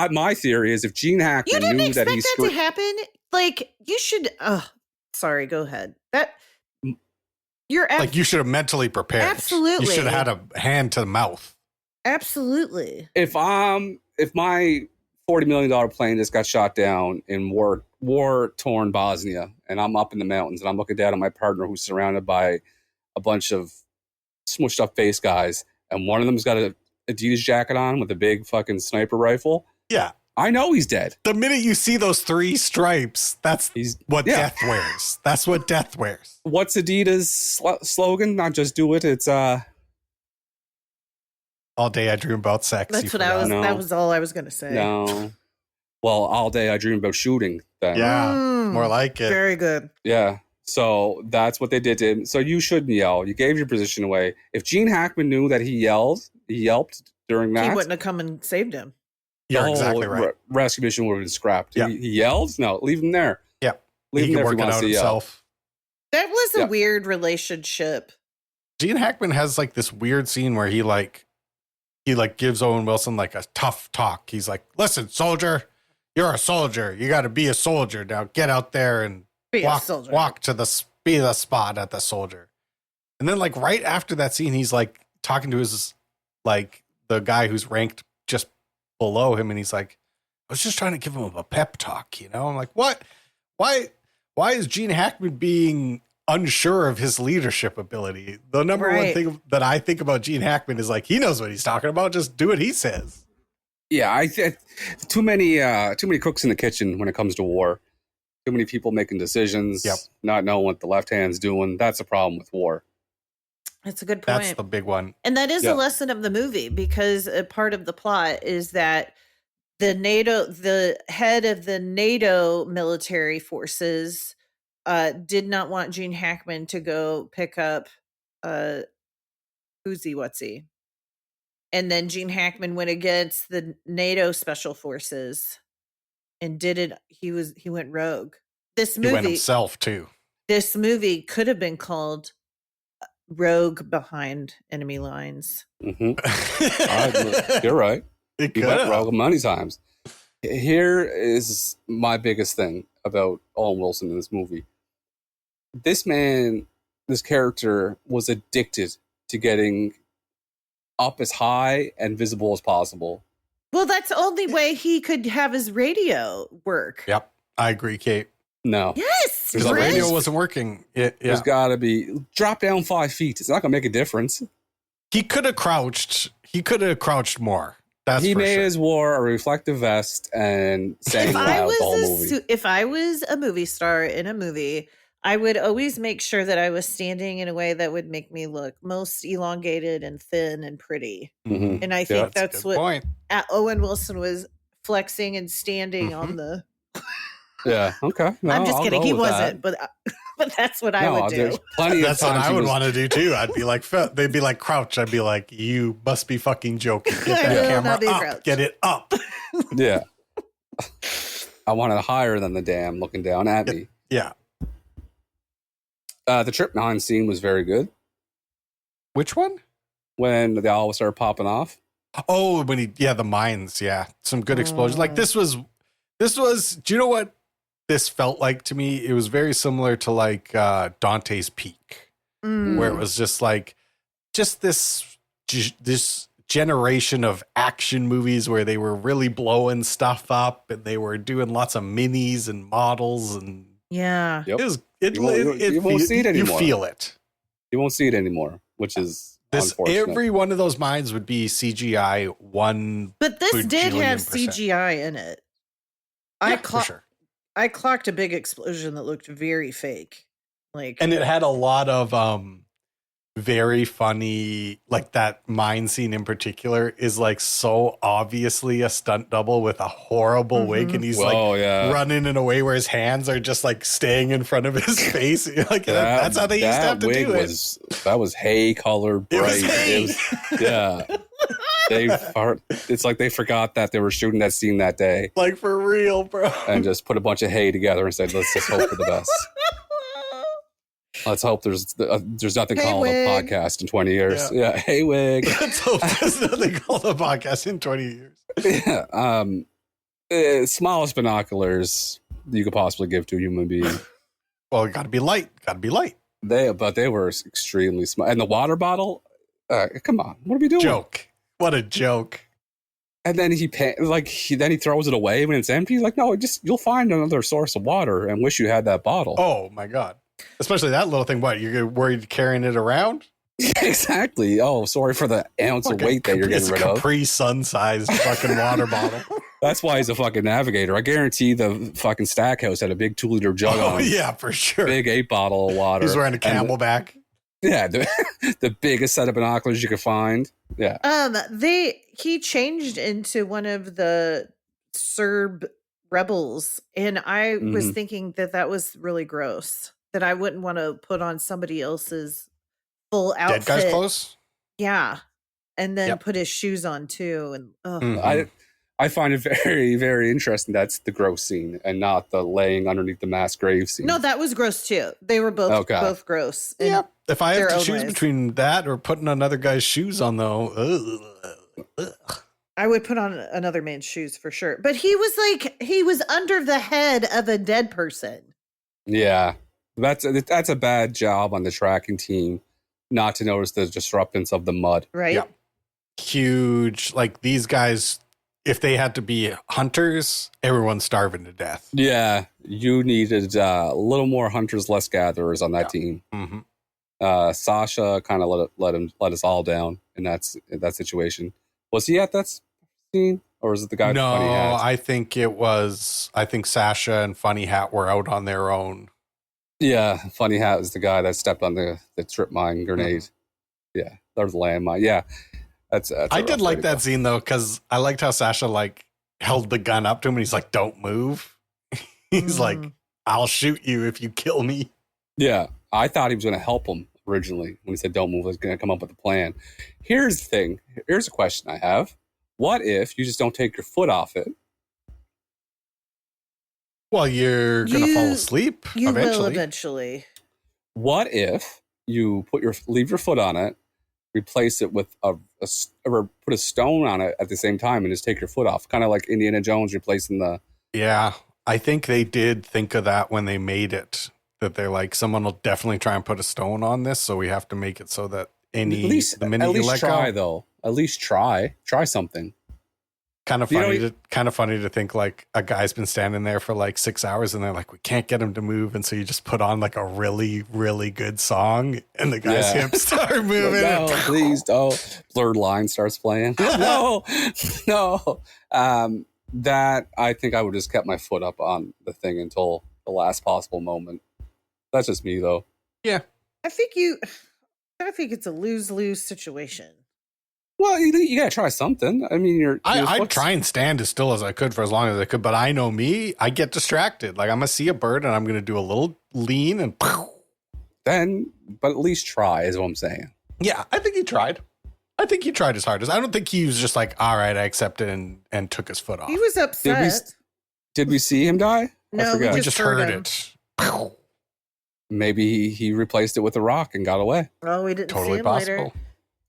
My theory is if Gene Hackman knew that he's to happen, like you should. Sorry, go ahead. You should have mentally prepared. Absolutely, you should have had a hand to the mouth. Absolutely. If my $40 million plane just got shot down in war torn Bosnia, and I'm up in the mountains and I'm looking down at my partner who's surrounded by a bunch of smushed up face guys, and one of them's got a Adidas jacket on with a big fucking sniper rifle. Yeah. I know he's dead. The minute you see those 3 stripes, that's what death wears. That's what death wears. What's Adidas' slogan? Not just do it. It's all day I dream about sex. That's what I was. No. That was all I was going to say. no. Well, all day I dream about shooting. Then. Yeah, more like it. Very good. Yeah. So that's what they did to him. So you shouldn't yell. You gave your position away. If Gene Hackman knew that he yelped during that, He wouldn't have come and saved him. You're exactly right. Rescue mission would have been scrapped. Yeah. He yelled? No, leave him there. Yeah. Leave He him can there if work he it wants out to yell. himself. That was a Yeah. weird relationship. Gene Hackman has like this weird scene where he gives Owen Wilson like a tough talk. He's like, "Listen, soldier, you're a soldier. You got to be a soldier. Now get out there and Be a soldier. walk to be the spot at the soldier." And then like right after that scene, he's like talking to his like the guy who's ranked just below him, and he's like, "I was just trying to give him a pep talk, you know?" I'm like, "What? Why is Gene Hackman being unsure of his leadership ability?" The number one thing that I think about Gene Hackman is like, he knows what he's talking about. Just do what he says. Yeah, too many cooks in the kitchen when it comes to war. Too many people making decisions, not knowing what the left hand's doing. That's a problem with war. That's a good point. That's the big one. And that is a lesson of the movie, because a part of the plot is that the head of the NATO military forces did not want Gene Hackman to go pick up who's-he. And then Gene Hackman went against the NATO special forces and did it. He went rogue. He went himself too. This movie could have been called Rogue Behind Enemy Lines. Mm-hmm. You're right. You went rogue many times. Here is my biggest thing about Owen Wilson in this movie. This character was addicted to getting up as high and visible as possible. Well, that's the only way he could have his radio work. Yep. I agree, Kate. No. Yes. Because the radio wasn't working. There's got to be drop down 5 feet. It's not going to make a difference. He could have crouched. He could have crouched more. He may have wore a reflective vest and sang loud the whole movie. If I was a movie star in a movie, I would always make sure that I was standing in a way that would make me look most elongated and thin and pretty. Mm-hmm. And I think that's what point. Owen Wilson was flexing and standing on the... Yeah, okay. No, I'm just kidding. He wasn't, that. but that's what I would do. That's what I would want to do too. I'd be like, they'd be like, crouch. I'd be like, you must be fucking joking. Get that camera up. Crouch. Get it up. Yeah. I want it higher than the dam looking down at me. Yeah. The Trip 9 scene was very good. Which one? When they all started popping off. Oh, the mines. Yeah. Some good explosions. Like this was, do you know what this felt like to me? It was very similar to like Dante's Peak, where it was just like, this generation of action movies where they were really blowing stuff up and they were doing lots of minis and models and yeah, yep. You won't see it anymore. You feel it. You won't see it anymore, which is unfortunate. Every one of those mines would be CGI one. But this did have CGI in it. For sure. I clocked a big explosion that looked very fake. And it had a lot of very funny, like that mine scene in particular is like so obviously a stunt double with a horrible wig, and he's running in a way where his hands are just like staying in front of his face. Like that's how they used to have to do it. That was hay colored, bright. It's like they forgot that they were shooting that scene that day. Like for real, bro. And just put a bunch of hay together and said, let's just hope for the best. Let's hope there's nothing called a podcast in 20 years. Yeah. Hey, wig. Let's hope there's nothing called a podcast in 20 years. Yeah. Smallest binoculars you could possibly give to a human being. Well, it got to be light. But they were extremely small. And the water bottle, come on. What are we doing? Joke. What a joke. And then he throws it away when it's empty. He's like, no, you'll find another source of water and wish you had that bottle. Oh my God. Especially that little thing. What, you're worried carrying it around? Exactly. Oh, sorry for the ounce of weight that you're getting rid of. Capri Sun-sized fucking water bottle. That's why he's a fucking navigator. I guarantee the fucking Stackhouse had a big 2-liter jug Oh, on him. yeah, for sure. Big 8-bottle of water. He's wearing a Camelback. Yeah, the biggest set of binoculars you could find. Yeah. He changed into one of the Serb rebels, and I was thinking that was really gross. That I wouldn't want to put on somebody else's full outfit. Dead guy's clothes? Yeah. And then put his shoes on too. And I find it very, very interesting. That's the gross scene and not the laying underneath the mass grave scene. No, that was gross too. They were both gross. Yeah. If I have to choose between that or putting another guy's shoes on, though, I would put on another man's shoes for sure. But he was under the head of a dead person. Yeah. That's a bad job on the tracking team not to notice the disruptance of the mud. Right. Yeah. Huge. Like these guys, if they had to be hunters, everyone's starving to death. Yeah. You needed a little more hunters, less gatherers on that team. Mm-hmm. Sasha kind of let us all down in that situation. Was he at that scene? Or was it the guy with the funny hat? No, I think Sasha and Funny Hat were out on their own. Yeah, Funny Hat was the guy that stepped on the trip mine grenade. Mm-hmm. Yeah, there was a landmine. Yeah, that's I did like that scene though, because I liked how Sasha held the gun up to him and he's like, "Don't move." He's like, "I'll shoot you if you kill me." Yeah, I thought he was going to help him originally when he said, "Don't move." I was going to come up with a plan. Here's the thing. Here's a question I have. What if you just don't take your foot off it? Well, you're going to fall asleep eventually. Will eventually. What if you leave your foot on it, replace it with or put a stone on it at the same time and just take your foot off? Kind of like Indiana Jones replacing the... Yeah, I think they did think of that when they made it. That they're like, someone will definitely try and put a stone on this, so we have to make it so that the minute you let try, go, though. At least try something. Kind of funny to think like a guy's been standing there for like 6 hours and they're like, we can't get him to move, and so you just put on like a really, really good song and the guy's hips start moving. No, please don't. Blurred Line starts playing. No. That I think I would just kept my foot up on the thing until the last possible moment. That's just me though. Yeah. I think it's a lose-lose situation. Well, you gotta try something. I mean, I'd try and stand as still as I could for as long as I could, but I know me, I get distracted. Like I'm gonna see a bird and I'm gonna do a little lean and but at least try is what I'm saying. Yeah, I think he tried. I think he tried his hardest. I don't think he was just like, all right, I accept it and took his foot off. He was upset. Did we see him die? No, we just heard it. Maybe he replaced it with a rock and got away. Oh, we didn't see him possible. later.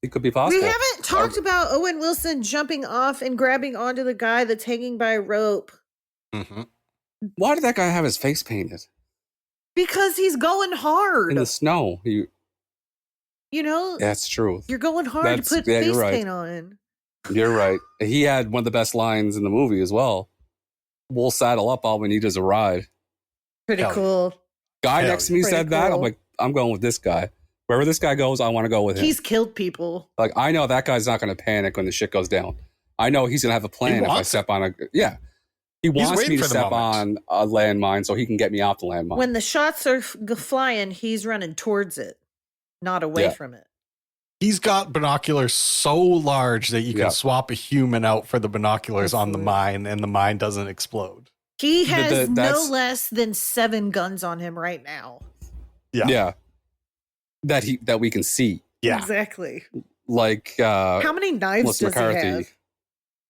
It could be possible. We haven't talked about Owen Wilson jumping off and grabbing onto the guy that's hanging by a rope. Mm-hmm. Why did that guy have his face painted? Because he's going hard. In the snow. Yeah, that's true. You're going hard to put face paint on. You're right. He had one of the best lines in the movie as well. We'll saddle up. All we need is a ride. Pretty cool. Guy next to me said that. I'm like, I'm going with this guy. Wherever this guy goes, I want to go with him. He's killed people. Like, I know that guy's not going to panic when the shit goes down. I know he's going to have a plan if I step on a... Yeah. He wants me to step on a landmine so he can get me off the landmine. When the shots are flying, he's running towards it, not away from it. He's got binoculars so large that you can swap a human out for the binoculars on the mine and the mine doesn't explode. He has no less than 7 guns on him right now. Yeah. That we can see. Yeah. Exactly. Like how many knives does he have?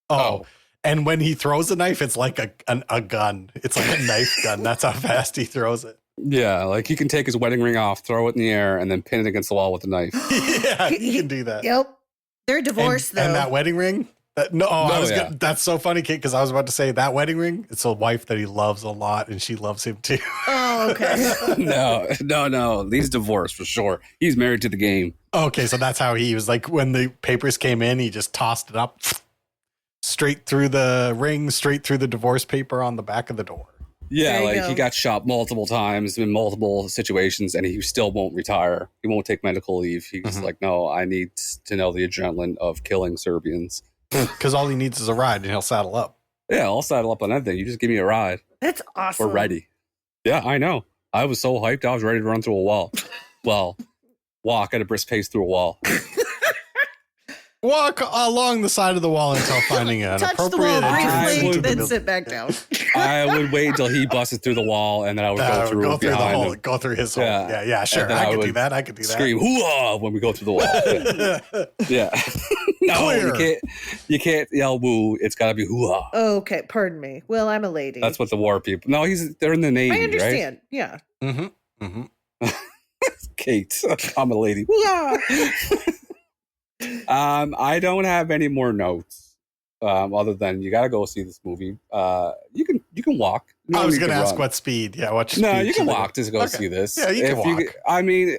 Oh. And when he throws a knife, it's like a gun. It's like a knife gun. That's how fast he throws it. Yeah, like he can take his wedding ring off, throw it in the air, and then pin it against the wall with a knife. Yeah, he can do that. Yep. They're divorced, though. And that wedding ring? That's so funny, Kate, because I was about to say that wedding ring, it's a wife that he loves a lot, and she loves him too. Oh, okay. No. He's divorced for sure. He's married to the game. Okay, so that's how he was like, when the papers came in, he just tossed it up straight through the ring, straight through the divorce paper on the back of the door. Yeah, like he got shot multiple times in multiple situations, and he still won't retire. He won't take medical leave. He's like, no, I need to know the adrenaline of killing Serbians. Because all he needs is a ride, and he'll saddle up. Yeah, I'll saddle up on that thing. You just give me a ride. That's awesome. We're ready. Yeah, I know. I was so hyped. I was ready to run through a wall. Well, walk at a brisk pace through a wall. Walk along the side of the wall until finding an Touch the appropriate wall entrance briefly, to the then building. sit back down. I would wait until he busted through the wall, and then I would go through the behind hole, him. go through his hole. Yeah. Yeah, sure. And then I I could do would that. I could do that. Scream hoo-ah when we go through the wall. Yeah. No, Clear. you can't yell woo. It's got to be hoo-ah. Okay, pardon me. Well, I'm a lady. That's what the war people. No, they're in the Navy, I understand. Yeah. Mm-hmm. Mm-hmm. Kate, I'm a lady. I don't have any more notes. Other than you got to go see this movie. You can walk. No, I was you going to can ask run. what speed. Yeah, what speed? No, you can should I walk to go Okay. see this. Yeah, you can If walk. I mean,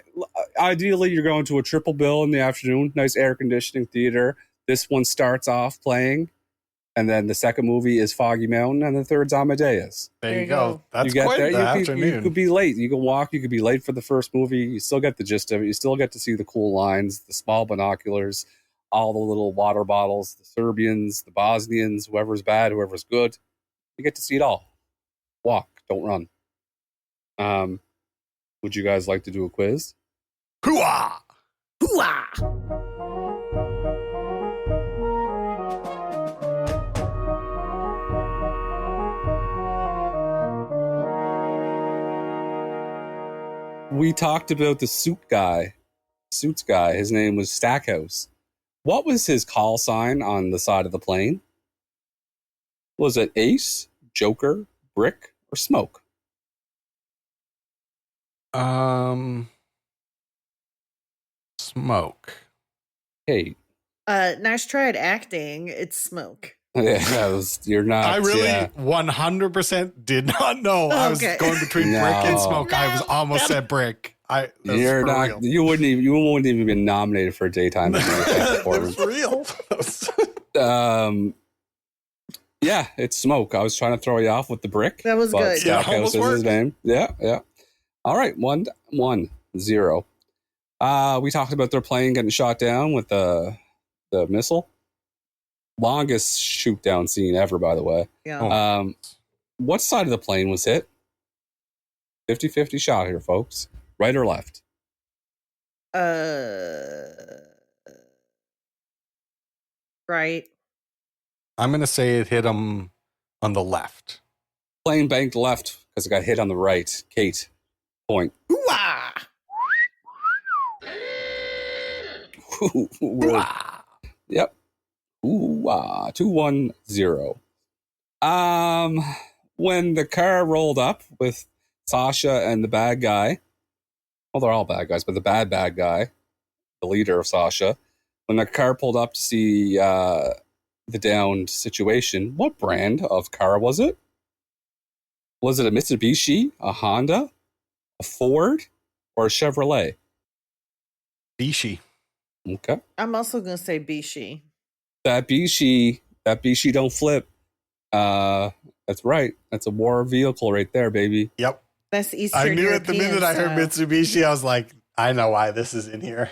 ideally, you're going to a triple bill in the afternoon. Nice air conditioning theater. This one starts off playing, and then the second movie is Foggy Mountain, and the third's Amadeus. There you go. That's you get quite there. the You afternoon. could be late. You can walk. You could be late for the first movie. You still get the gist of it. You still get to see the cool lines, the small binoculars, all the little water bottles, the Serbians, the Bosnians, whoever's bad, whoever's good. You get to see it all. Walk, don't run. Would you guys like to do a quiz? Hooah! Hooah! We talked about the suits guy. His name was Stackhouse. What was his call sign on the side of the plane? Was it Ace, Joker, Brick, or Smoke? Smoke. Hey, Nice try at acting. It's smoke. yeah, you're not. I really yeah. 100% did not know. I was Okay. going between No. brick and smoke. I was No. almost said brick. That's You're for not. real. You wouldn't even be nominated for a daytime Emmy performance. That's real. Yeah, it's Smoke. I was trying to throw you off with the brick. That was but good. Yeah, Stackhouse almost is his worked. name. Yeah. All right, 1-1-0. We talked about their plane getting shot down with the missile. Longest shoot down scene ever, by the way. Yeah. Oh. What side of the plane was hit? 50-50 shot here, folks. Right or left? Right. I'm going to say it hit him on the left. Plane banked left because it got hit on the right. Kate, point. Hooah! Yep. Ooh, 2-1-0. When the car rolled up with Sasha and the bad guy, well, they're all bad guys, but the bad guy, the leader of Sasha, when the car pulled up to see the downed situation, what brand of car was it? Was it a Mitsubishi, a Honda, a Ford, or a Chevrolet? Bishi. Okay. I'm also going to say Bishi. That Bishi don't flip. That's right. That's a war vehicle right there, baby. Yep. That's Eastern I knew it the European minute I heard style. Mitsubishi. I was like, I know why this is in here.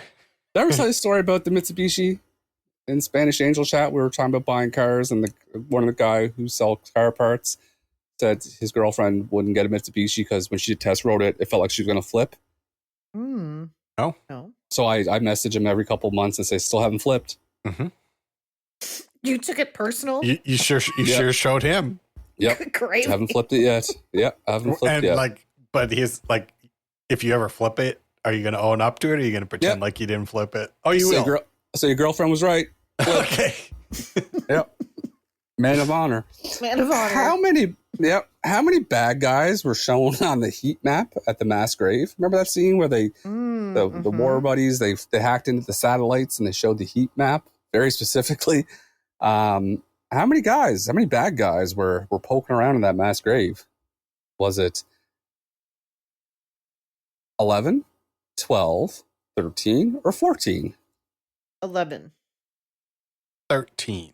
Did I ever tell you a story about the Mitsubishi in Spanish Angel Chat? We were talking about buying cars, and one of the guy who sells car parts said his girlfriend wouldn't get a Mitsubishi because when she test rode it, it felt like she was going to flip. Hmm. Oh. No. So I message him every couple of months and say, still haven't flipped. Mm-hmm. You took it personal? You sure showed him. Yep. Great. Haven't flipped it yet. Yep. Haven't flipped And yet. but he's like, if you ever flip it, are you going to own up to it, or are you going to pretend Yep. like you didn't flip it? Oh, you So will. so your girlfriend was right. Okay. Yep. Man of honor. Man of honor. How many bad guys were shown on the heat map at the mass grave? Remember that scene where the war buddies they hacked into the satellites and they showed the heat map very specifically? How many bad guys were poking around in that mass grave? Was it 11, 12, 13, or 14? 11. 13.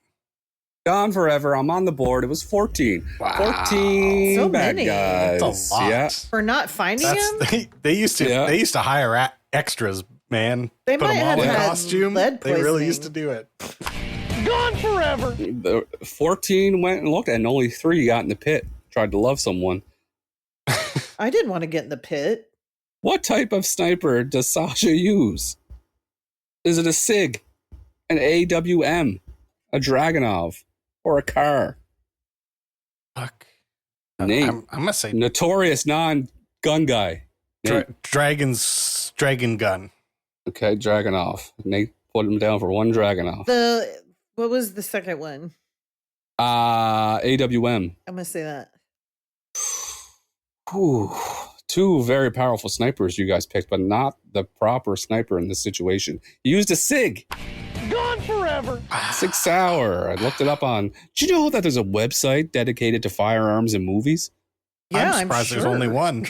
Gone forever. I'm on the board. It was 14. Wow. 14 So bad many. guys. That's a lot. Yeah. For not finding him? They used to Yeah. they used to hire extras, man. They Put might them all have in had costume. lead They really used to poisoning. do it. Gone forever. The 14 went and looked, and only 3 got in the pit. Tried to love someone. I didn't want to get in the pit. What type of sniper does Sasha use? Is it a SIG, an AWM, a Dragunov, or a car? Fuck. Nate. I'm gonna say Notorious non-gun guy. Nate. dragon gun. Okay, Dragunov. Nate put him down for one Dragunov. What was the second one? AWM. I'm gonna say that. Whew. 2 very powerful snipers you guys picked, but not the proper sniper in this situation. You used a SIG. Gone forever. 6 Sauer. I looked it up on. Did you know that there's a website dedicated to firearms and movies? Yeah, I'm surprised there's only one.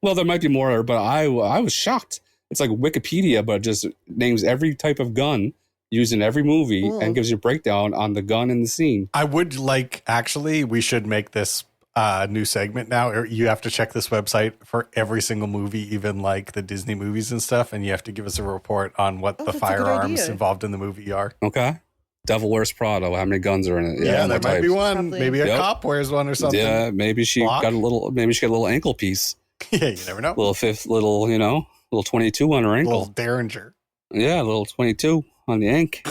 Well, there might be more, but I was shocked. It's like Wikipedia, but it just names every type of gun used in every movie Cool. and gives you a breakdown on the gun and the scene. I would like, actually, we should make this new segment now. You have to check this website for every single movie, even like the Disney movies and stuff, and you have to give us a report on what the that's a good firearms idea. involved in the movie are. Okay. Devil Wears Prada. How many guns are in it? Yeah, and there what might be types. one. Probably. Maybe a Yep. cop wears one or something. Yeah, maybe she Block? got a little. Maybe she got a little ankle piece, Yeah, you never know. little 22 on her ankle. Little Derringer. Yeah, a little 22 on the ankle.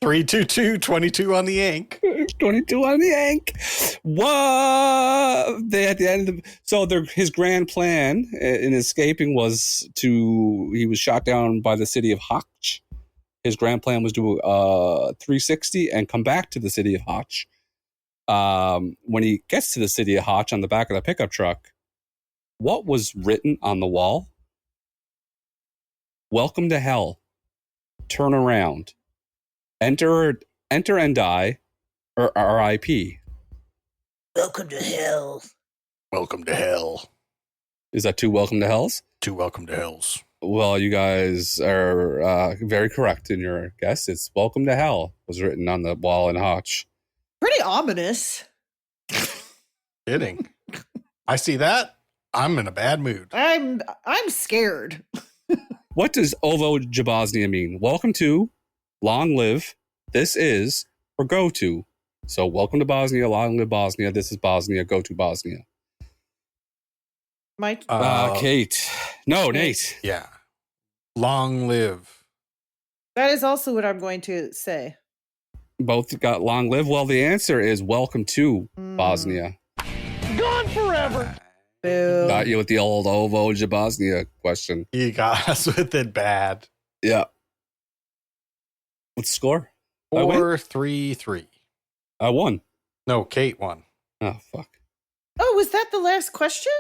322, 22 on the ink. 22 on the ankle. What? They at the end of his grand plan in escaping was he was shot down by the city of Hotch. His grand plan was to 360 and come back to the city of Hotch. When he gets to the city of Hotch on the back of the pickup truck, what was written on the wall? Welcome to hell. Turn around. Enter and die, or RIP. Welcome to hell. Welcome to hell. Is that 2 welcome to hells? 2 welcome to hells. Well, you guys are very correct in your guess. It's welcome to hell was written on the wall in Hotch. Pretty ominous. Kidding. I see that. I'm in a bad mood. I'm scared. What does Ovo Jabosnia mean? Welcome to, long live, this is, or go to. So welcome to Bosnia, long live Bosnia, this is Bosnia, go to Bosnia. My Kate. No, Nate. Yeah. Long live. that is also what I'm going to say. Both got long live. Well, the answer is welcome to Mm. Bosnia. Gone forever. Boo. Got you with the old Ovo Jabosnia question. You got us with it bad. Yeah. What's the score? I win? 4-3-3. I won. No, Kate won. Oh, fuck. Oh, was that the last question?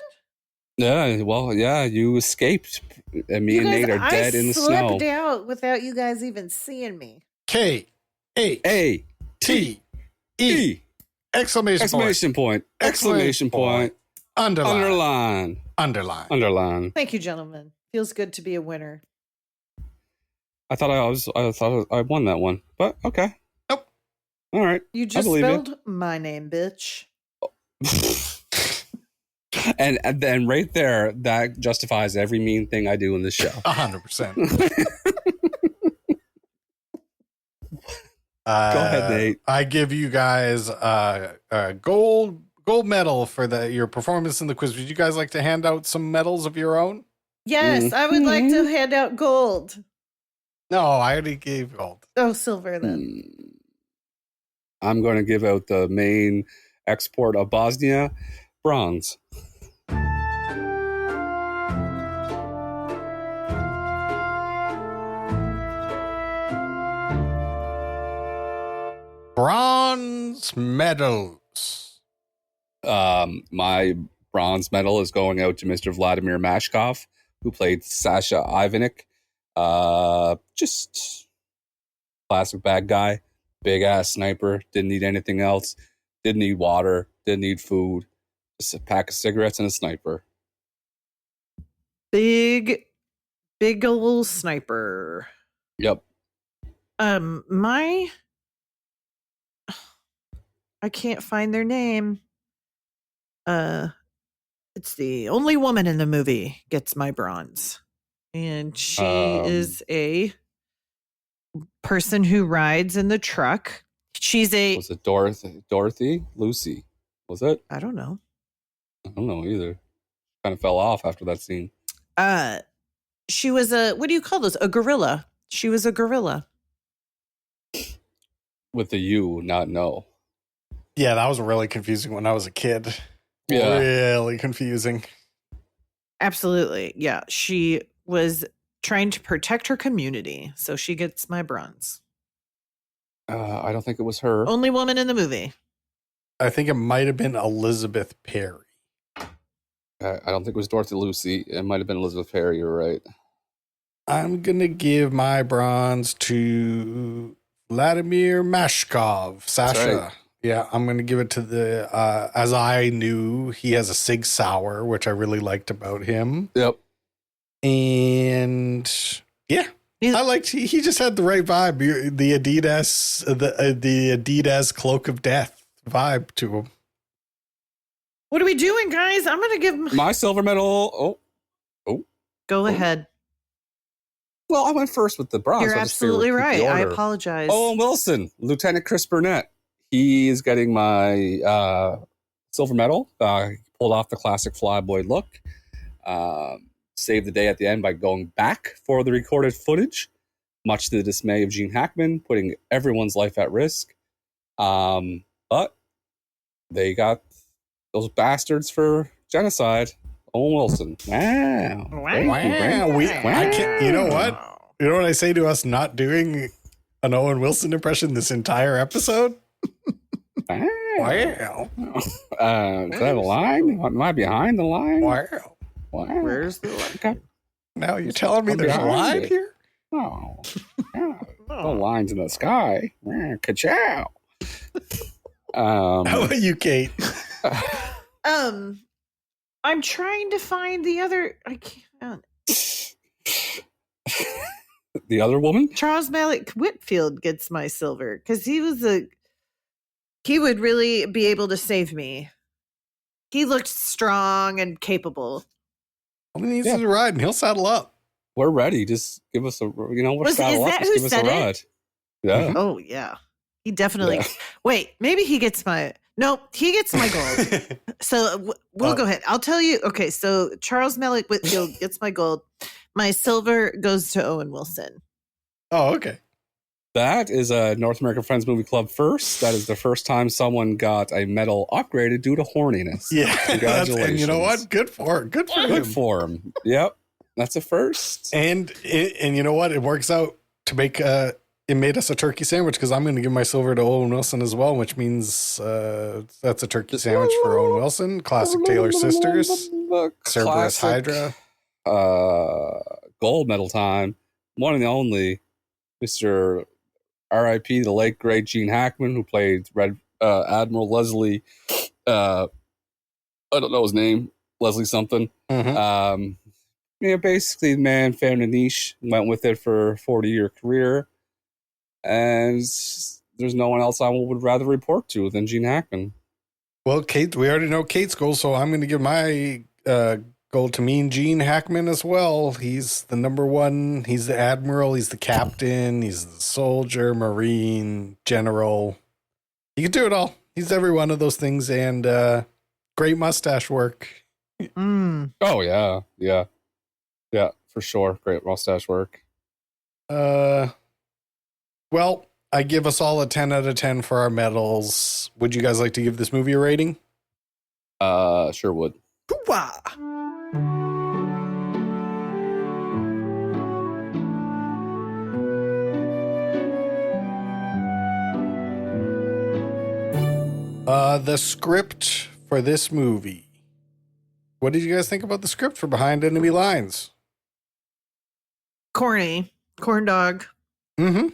Yeah, well, yeah, you escaped. And me You and guys, Nate are dead in the I snow. slipped out without you guys even seeing me. K-A-T-E. A. Exclamation point. Exclamation point. Underline. Underline. Underline. Underline. Thank you, gentlemen. Feels good to be a winner. I thought I won that one, but okay. Nope. All right. You just believe you. spelled my name, bitch. And then right there, that justifies every mean thing I do in this show. 100%. Go ahead, Nate. I give you guys a gold medal for your performance in the quiz. Would you guys like to hand out some medals of your own? Yes, I would like to hand out gold. No, I already gave gold. Oh, silver then. I'm going to give out the main export of Bosnia, bronze. Bronze medals. My bronze medal is going out to Mr. Vladimir Mashkov, who played Sasha Ivanik. Just classic bad guy, big ass sniper. Didn't need anything else. Didn't need water. Didn't need food. Just a pack of cigarettes and a sniper. Big ol' sniper. Yep. I can't find their name. It's the only woman in the movie gets my bronze. And she is a person who rides in the truck. She's Was it Dorothy? Lucy? Was it? I don't know. I don't know either. Kind of fell off after that scene. She was what do you call those? A gorilla. She was a gorilla. With the U, not no. Yeah, that was really confusing when I was a kid. Yeah. Really confusing. Absolutely. Yeah. She was trying to protect her community. So she gets my bronze. I don't think it was her. Only woman in the movie. I think it might have been Elizabeth Perry. I don't think it was Dorothy Lucy. It might have been Elizabeth Perry. You're right. I'm going to give my bronze to Vladimir Mashkov. Sasha. Right. Yeah, I'm going to give it to the, as I knew, he has a Sig Sauer, which I really liked about him. Yep. And yeah, I liked, he just had the right vibe. The Adidas cloak of death vibe to him. What are we doing, guys? I'm going to give My silver medal. Go ahead. Well, I went first with the bronze. You're I just figured absolutely we'd keep right. the I order. apologize. Owen Wilson, Lieutenant Chris Burnett. He is getting my silver medal. He pulled off the classic flyboy look. Saved the day at the end by going back for the recorded footage, much to the dismay of Gene Hackman, putting everyone's life at risk. But they got those bastards for genocide. Owen Wilson. Wow. I can't, you know what? You know what I say to us not doing an Owen Wilson impression this entire episode? Wow. Is that a line? Am I behind the line? Wow. Wow. Where's the line? Okay. Now you're telling me I'm there's a behind line it. here? Oh. Yeah. No lines in the sky. Ka-chow. How about you, Kate? I'm trying to find the other. I can't. The other woman? Charles Malik Whitfield gets my silver because he would really be able to save me. He looked strong and capable. All he needs is a ride and he'll saddle up. We're ready. Just give us we're Is saddle up. that Just who give us said a it? ride. Yeah. Oh yeah, he definitely. Yeah. Wait, maybe he gets my. Nope, he gets my gold. So we'll go ahead. I'll tell you. Okay, so Charles Malik Whitfield gets my gold. My silver goes to Owen Wilson. Oh, okay. That is a North American Friends Movie Club first. That is the first time someone got a medal upgraded due to horniness. Yeah. Congratulations. And you know what? Good for him. Good for him. Good for him. Yep. That's a first. And you know what? It works out to make it made us a turkey sandwich because I'm going to give my silver to Owen Wilson as well, which means that's a turkey sandwich for Owen Wilson. Classic Taylor Sisters. Cerberus Hydra. Gold medal time. One and only Mr. R.I.P. the late great Gene Hackman, who played Admiral Leslie. I don't know his name. Leslie something. Mm-hmm. Basically, the man found a niche, went with it for a 40-year career, and there's no one else I would rather report to than Gene Hackman. Well, Kate, we already know Kate's goal, so I'm going to give my goal to Mean Gene Hackman as well. He's the number one. He's the admiral. He's the captain. He's the soldier, marine, general. He can do it all. He's every one of those things, and great mustache work. Oh yeah, for sure. Great mustache work. Well, I give us all a 10 out of 10 for our medals. Would you guys like to give this movie a rating? Sure would. The script for this movie. What did you guys think about the script for Behind Enemy Lines? Corny. Corn dog. Mm-hmm.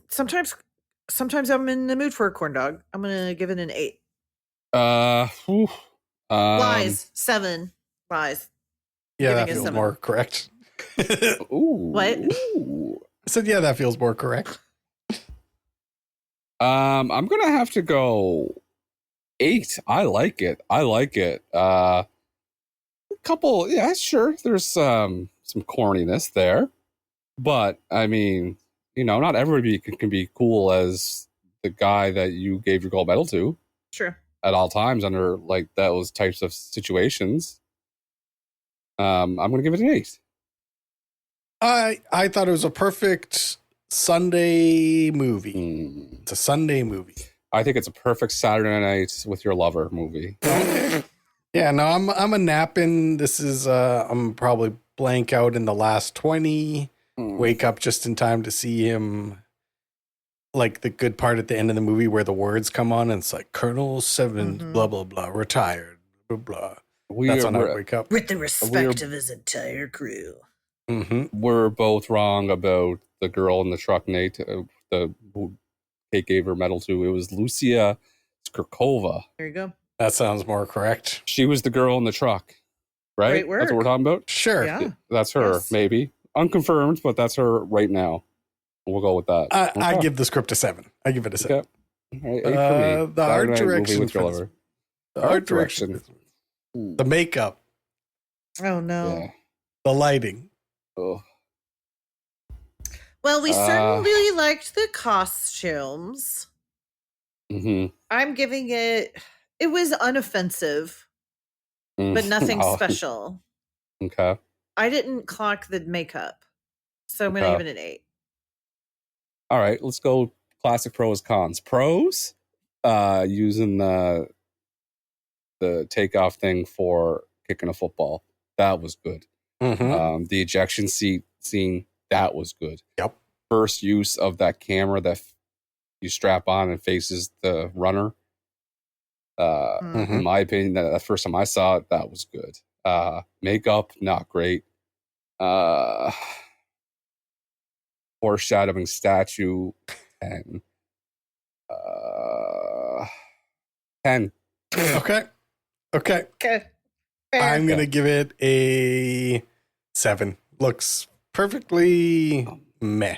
Sometimes I'm in the mood for a corn dog. I'm gonna give it an 8. Lies. 7. Lies. Yeah, Giving that it feels 7. more correct. Ooh. What? Ooh. I said, yeah, that feels more correct. I'm gonna have to go 8. I like it. A couple, yeah, sure. There's some corniness there, But I mean, not everybody can be cool as the guy that you gave your gold medal to Sure. at all times under like those types of situations. I'm going to give it an 8. I thought it was a perfect Sunday movie. It's a Sunday movie. I think it's a perfect Saturday night with your lover movie. Yeah, no, I'm a napping. This is I'm probably blank out in the last 20. Wake up just in time to see him, like the good part at the end of the movie where the words come on and it's like Colonel Seven, blah blah blah, retired, blah blah. That's when I wake up With the respect of his entire crew. We're both wrong about the girl in the truck, Nate. Who Kate gave her medal to. It was Lucia Skirkova. There you go. That sounds more correct. She was the girl in the truck, right? Great work. That's what we're talking about? Sure. Yeah. That's her, Yes. maybe. Unconfirmed, but that's her right now. We'll go with that. I give the script a 7. I give it a 7. Okay. All right, 8 for me. The art direction with your for this- lover. The art direction. The makeup. Oh, no. Yeah. The lighting. Oh. Well, we certainly liked the costumes. Mm-hmm. I'm giving it was unoffensive, but nothing Oh, special. Okay. I didn't clock the makeup, so I'm going to Okay. give it an 8. All right, let's go classic pros, cons. Pros, using the takeoff thing for kicking a football. That was good. The ejection seat scene, that was good. Yep. First use of that camera that you strap on and faces the runner. In my opinion, the first time I saw it, that was good. Makeup, not great. Foreshadowing statue, 10. 10. Okay. Okay. Fair. I'm going to give it a 7. Looks perfectly meh.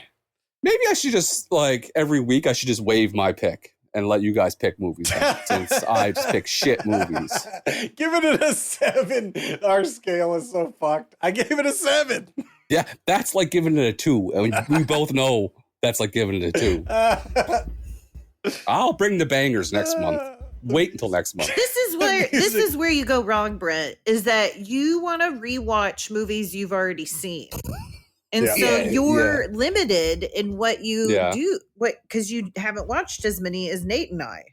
Maybe I should just, like, every week I should just waive my pick and let you guys pick movies then, since I just pick shit movies. Giving it a 7. Our scale is so fucked. I gave it a 7. Yeah, that's like giving it a 2. I mean, we both know that's like giving it a 2. I'll bring the bangers next month. Wait until next month. This is where you go wrong, Brent, is that you want to rewatch movies you've already seen. And Yeah. so Yeah, you're limited in what you Yeah. do, because you haven't watched as many as Nate and I.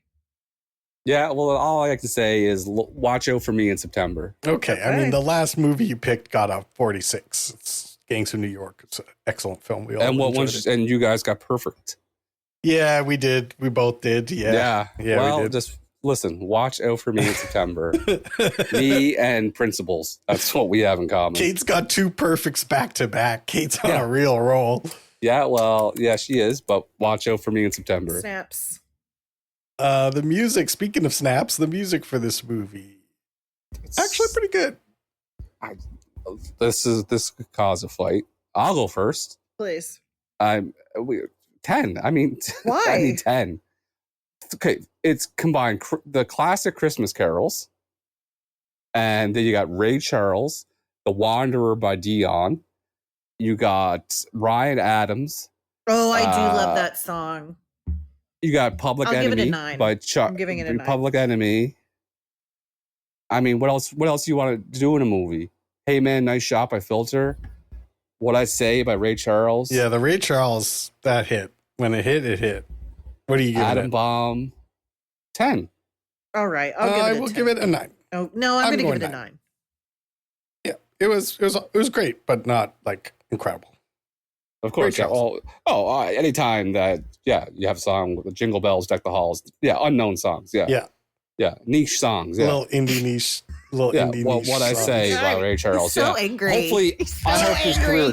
Yeah, well, all I like to say is watch out for me in September. Okay. I mean, the last movie you picked got a 46. It's Gangs of New York. It's an excellent film. We all And what enjoyed ones? it. And you guys got perfect. Yeah, we did. We both did. Yeah. Yeah, well, we did. just listen. Watch out for me in September. Me and principals. That's what we have in common. Kate's got 2 perfects back to back. Kate's on Yeah. a real roll. Yeah, well, yeah, she is. But watch out for me in September. Snaps. The music, speaking of snaps, the music for this movie, actually pretty good. This could cause a fight. I'll go first. Please. 10. I mean, Why? I need 10. Okay, it's combined the classic Christmas carols, and then you got Ray Charles, The Wanderer by Dion. You got Ryan Adams. Oh, I do love that song. You got Public I'll give it a Enemy 9. by Chuck. I'm giving it a 9. Public Enemy. I mean, what else? What else do you want to do in a movie? Hey Man, Nice Shot by Filter. What I Say by Ray Charles. Yeah, the Ray Charles, that hit. When it hit, it hit. What are you giving Atom it? Bomb. 10. All right. I'll I give it a will 10. give it a 9. Oh, no, I'm going to give it a 9. Yeah, it was great, but not like incredible. Of course. Ray Yeah. Charles. Anytime that, you have a song with the Jingle Bells, Deck the Halls. Yeah, unknown songs. Yeah. Yeah. Yeah. Niche songs. Yeah. Little indie niche. What I songs. Say by Ray Charles. He's so yeah. angry. Hopefully, He's so I hope his angry. career.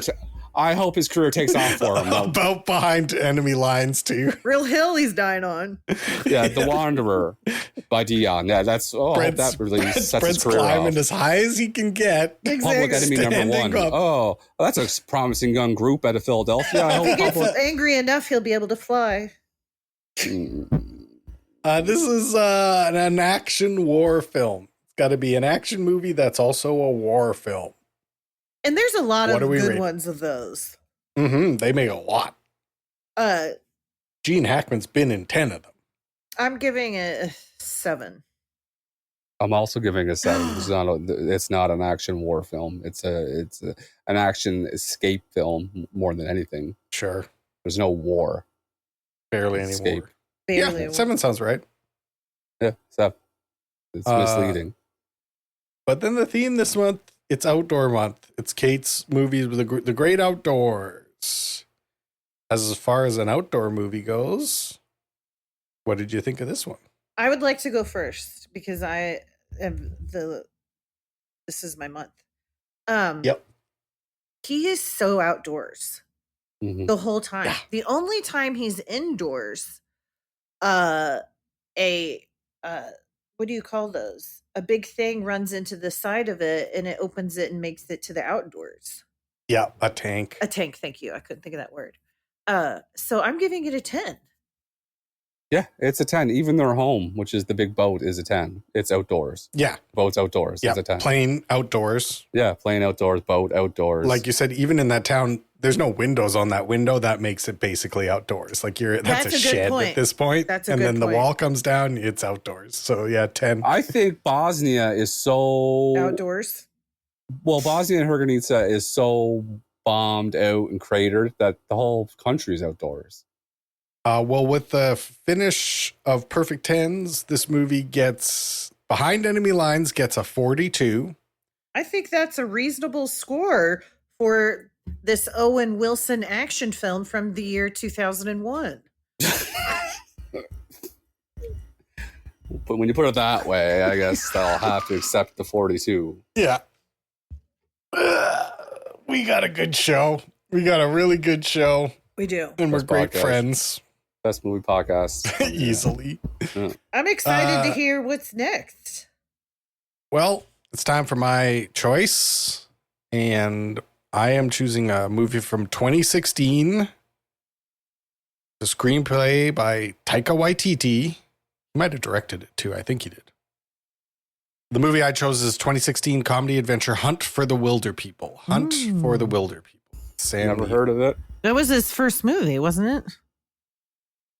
I hope his career takes off for him. About behind enemy lines too. Real hill he's dying on. Yeah, The Wanderer by Dion. Yeah, that's. I hope that really sets his Brent's career climbing off. as high as he can get. Public Enemy number Standing 1. up. Oh, that's a promising young group out of Philadelphia. I If he hope gets Public. angry enough, he'll be able to fly. This is an action war film. It's got to be an action movie that's also a war film. And there's a lot What of are we good rating? ones of those. Mm-hmm. They make a lot. Gene Hackman's been in 10 of them. I'm giving it a 7. I'm also giving a 7. It's not an action war film. It's an action escape film more than anything. Sure. There's no war. Barely any Escape. war. Barely. Yeah, 7 sounds right. Yeah, 7. It's misleading. But then the theme this month, it's Outdoor Month. It's Kate's movies with the great outdoors. As far as an outdoor movie goes, what did you think of this one? I would like to go first because I am this is my month. Yep. He is so outdoors the whole time. Yeah. The only time he's indoors, what do you call those? A big thing runs into the side of it and it opens it and makes it to the outdoors. Yeah, a tank. A tank, thank you. I couldn't think of that word. So I'm giving it a 10. Yeah, it's a 10. Even their home, which is the big boat, is a 10. It's outdoors. Yeah. Boat's outdoors. Yeah, It's a 10. plain outdoors. Yeah, plane outdoors, boat outdoors. Like you said, even in that town, there's no windows on that window. That makes it basically outdoors. Like that's a good shed point. at this point. That's a and good then point. the wall comes down, it's outdoors. So yeah, 10. I think Bosnia is so Outdoors. well. Bosnia and Herzegovina is so bombed out and cratered that the whole country is outdoors. Well, with the finish of Perfect Tens, this movie gets Behind Enemy Lines gets a 42. I think that's a reasonable score for this Owen Wilson action film from the year 2001. But when you put it that way, I guess I'll have to accept the 42. Yeah. We got a good show. We got a really good show. We do. And we're Best great podcast. friends. Best movie podcast. Easily. I'm excited to hear what's next. Well, it's time for my choice. And I am choosing a movie from 2016. The screenplay by Taika Waititi. He might have directed it too. I think he did. The movie I chose is 2016 comedy adventure Hunt for the Wilder People. Hunt for the Wilder People. Sam Never Neill. heard of it. That was his first movie, wasn't it?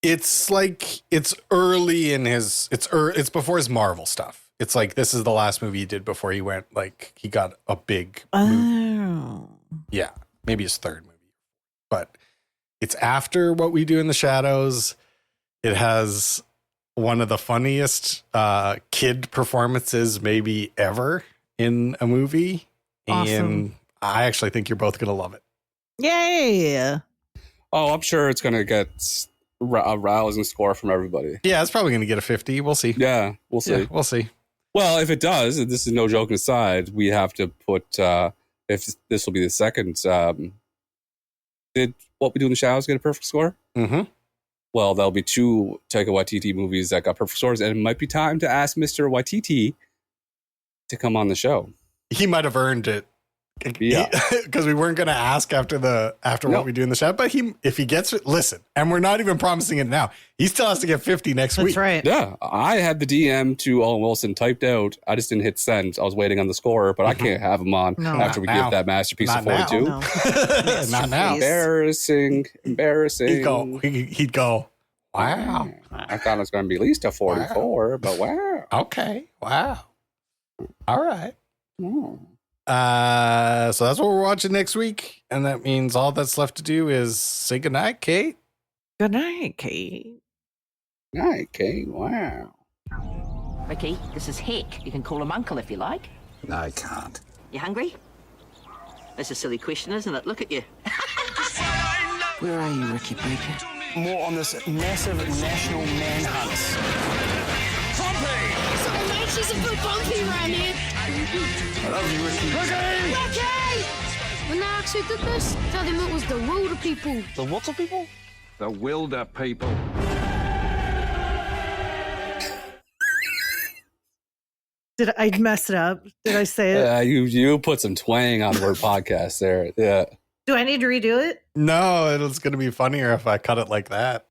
It's like it's early in his it's before his Marvel stuff. It's like this is the last movie he did before he went like he got a big movie. Oh. Yeah, maybe his third movie. But it's after What We Do in the Shadows. It has one of the funniest kid performances maybe ever in a movie. Awesome. And I actually think you're both going to love it. Yay. Oh, I'm sure it's going to get a rousing score from everybody. Yeah, it's probably going to get a 50. We'll see. Yeah, we'll see. Yeah, we'll see. Well, if it does, and this is no joking aside, we have to put, if this will be the second, did What We Do in the Shadows get a perfect score? Mm-hmm. Well, there'll be 2 Taika Waititi movies that got perfect scores, and it might be time to ask Mr. Waititi to come on the show. He might have earned it. Yeah. Because we weren't going to ask after What We Do in the Shadow. But if he gets it, listen, and we're not even promising it now. He still has to get 50 next week. That's right. Yeah, I had the DM to Owen Wilson typed out. I just didn't hit send. I was waiting on the score, but I can't have him on after we Not now. give that masterpiece Not of 42. No. Not now. Embarrassing. He'd go, wow. I thought it was going to be at least a 44, but wow. Okay. Wow. All right. Hmm. So that's what we're watching next week. And that means all that's left to do is say goodnight, Kate. Good night, Kate. Okay, wow. Ricky, this is Hick. You can call him Uncle if you like. No, I can't. You hungry? That's a silly question, isn't it? Look at you. Where are you, Ricky Baker? More on this massive national manhunt. Sorry, mate, she's a bit bumpy around here. I love you, Ricky. Ricky! When they actually did this, tell them it was the wilder people. The what of people? The Wilder people. Did I mess it up? Did I say it? You put some twang on the word podcast there. Yeah. Do I need to redo it? No, it's going to be funnier if I cut it like that.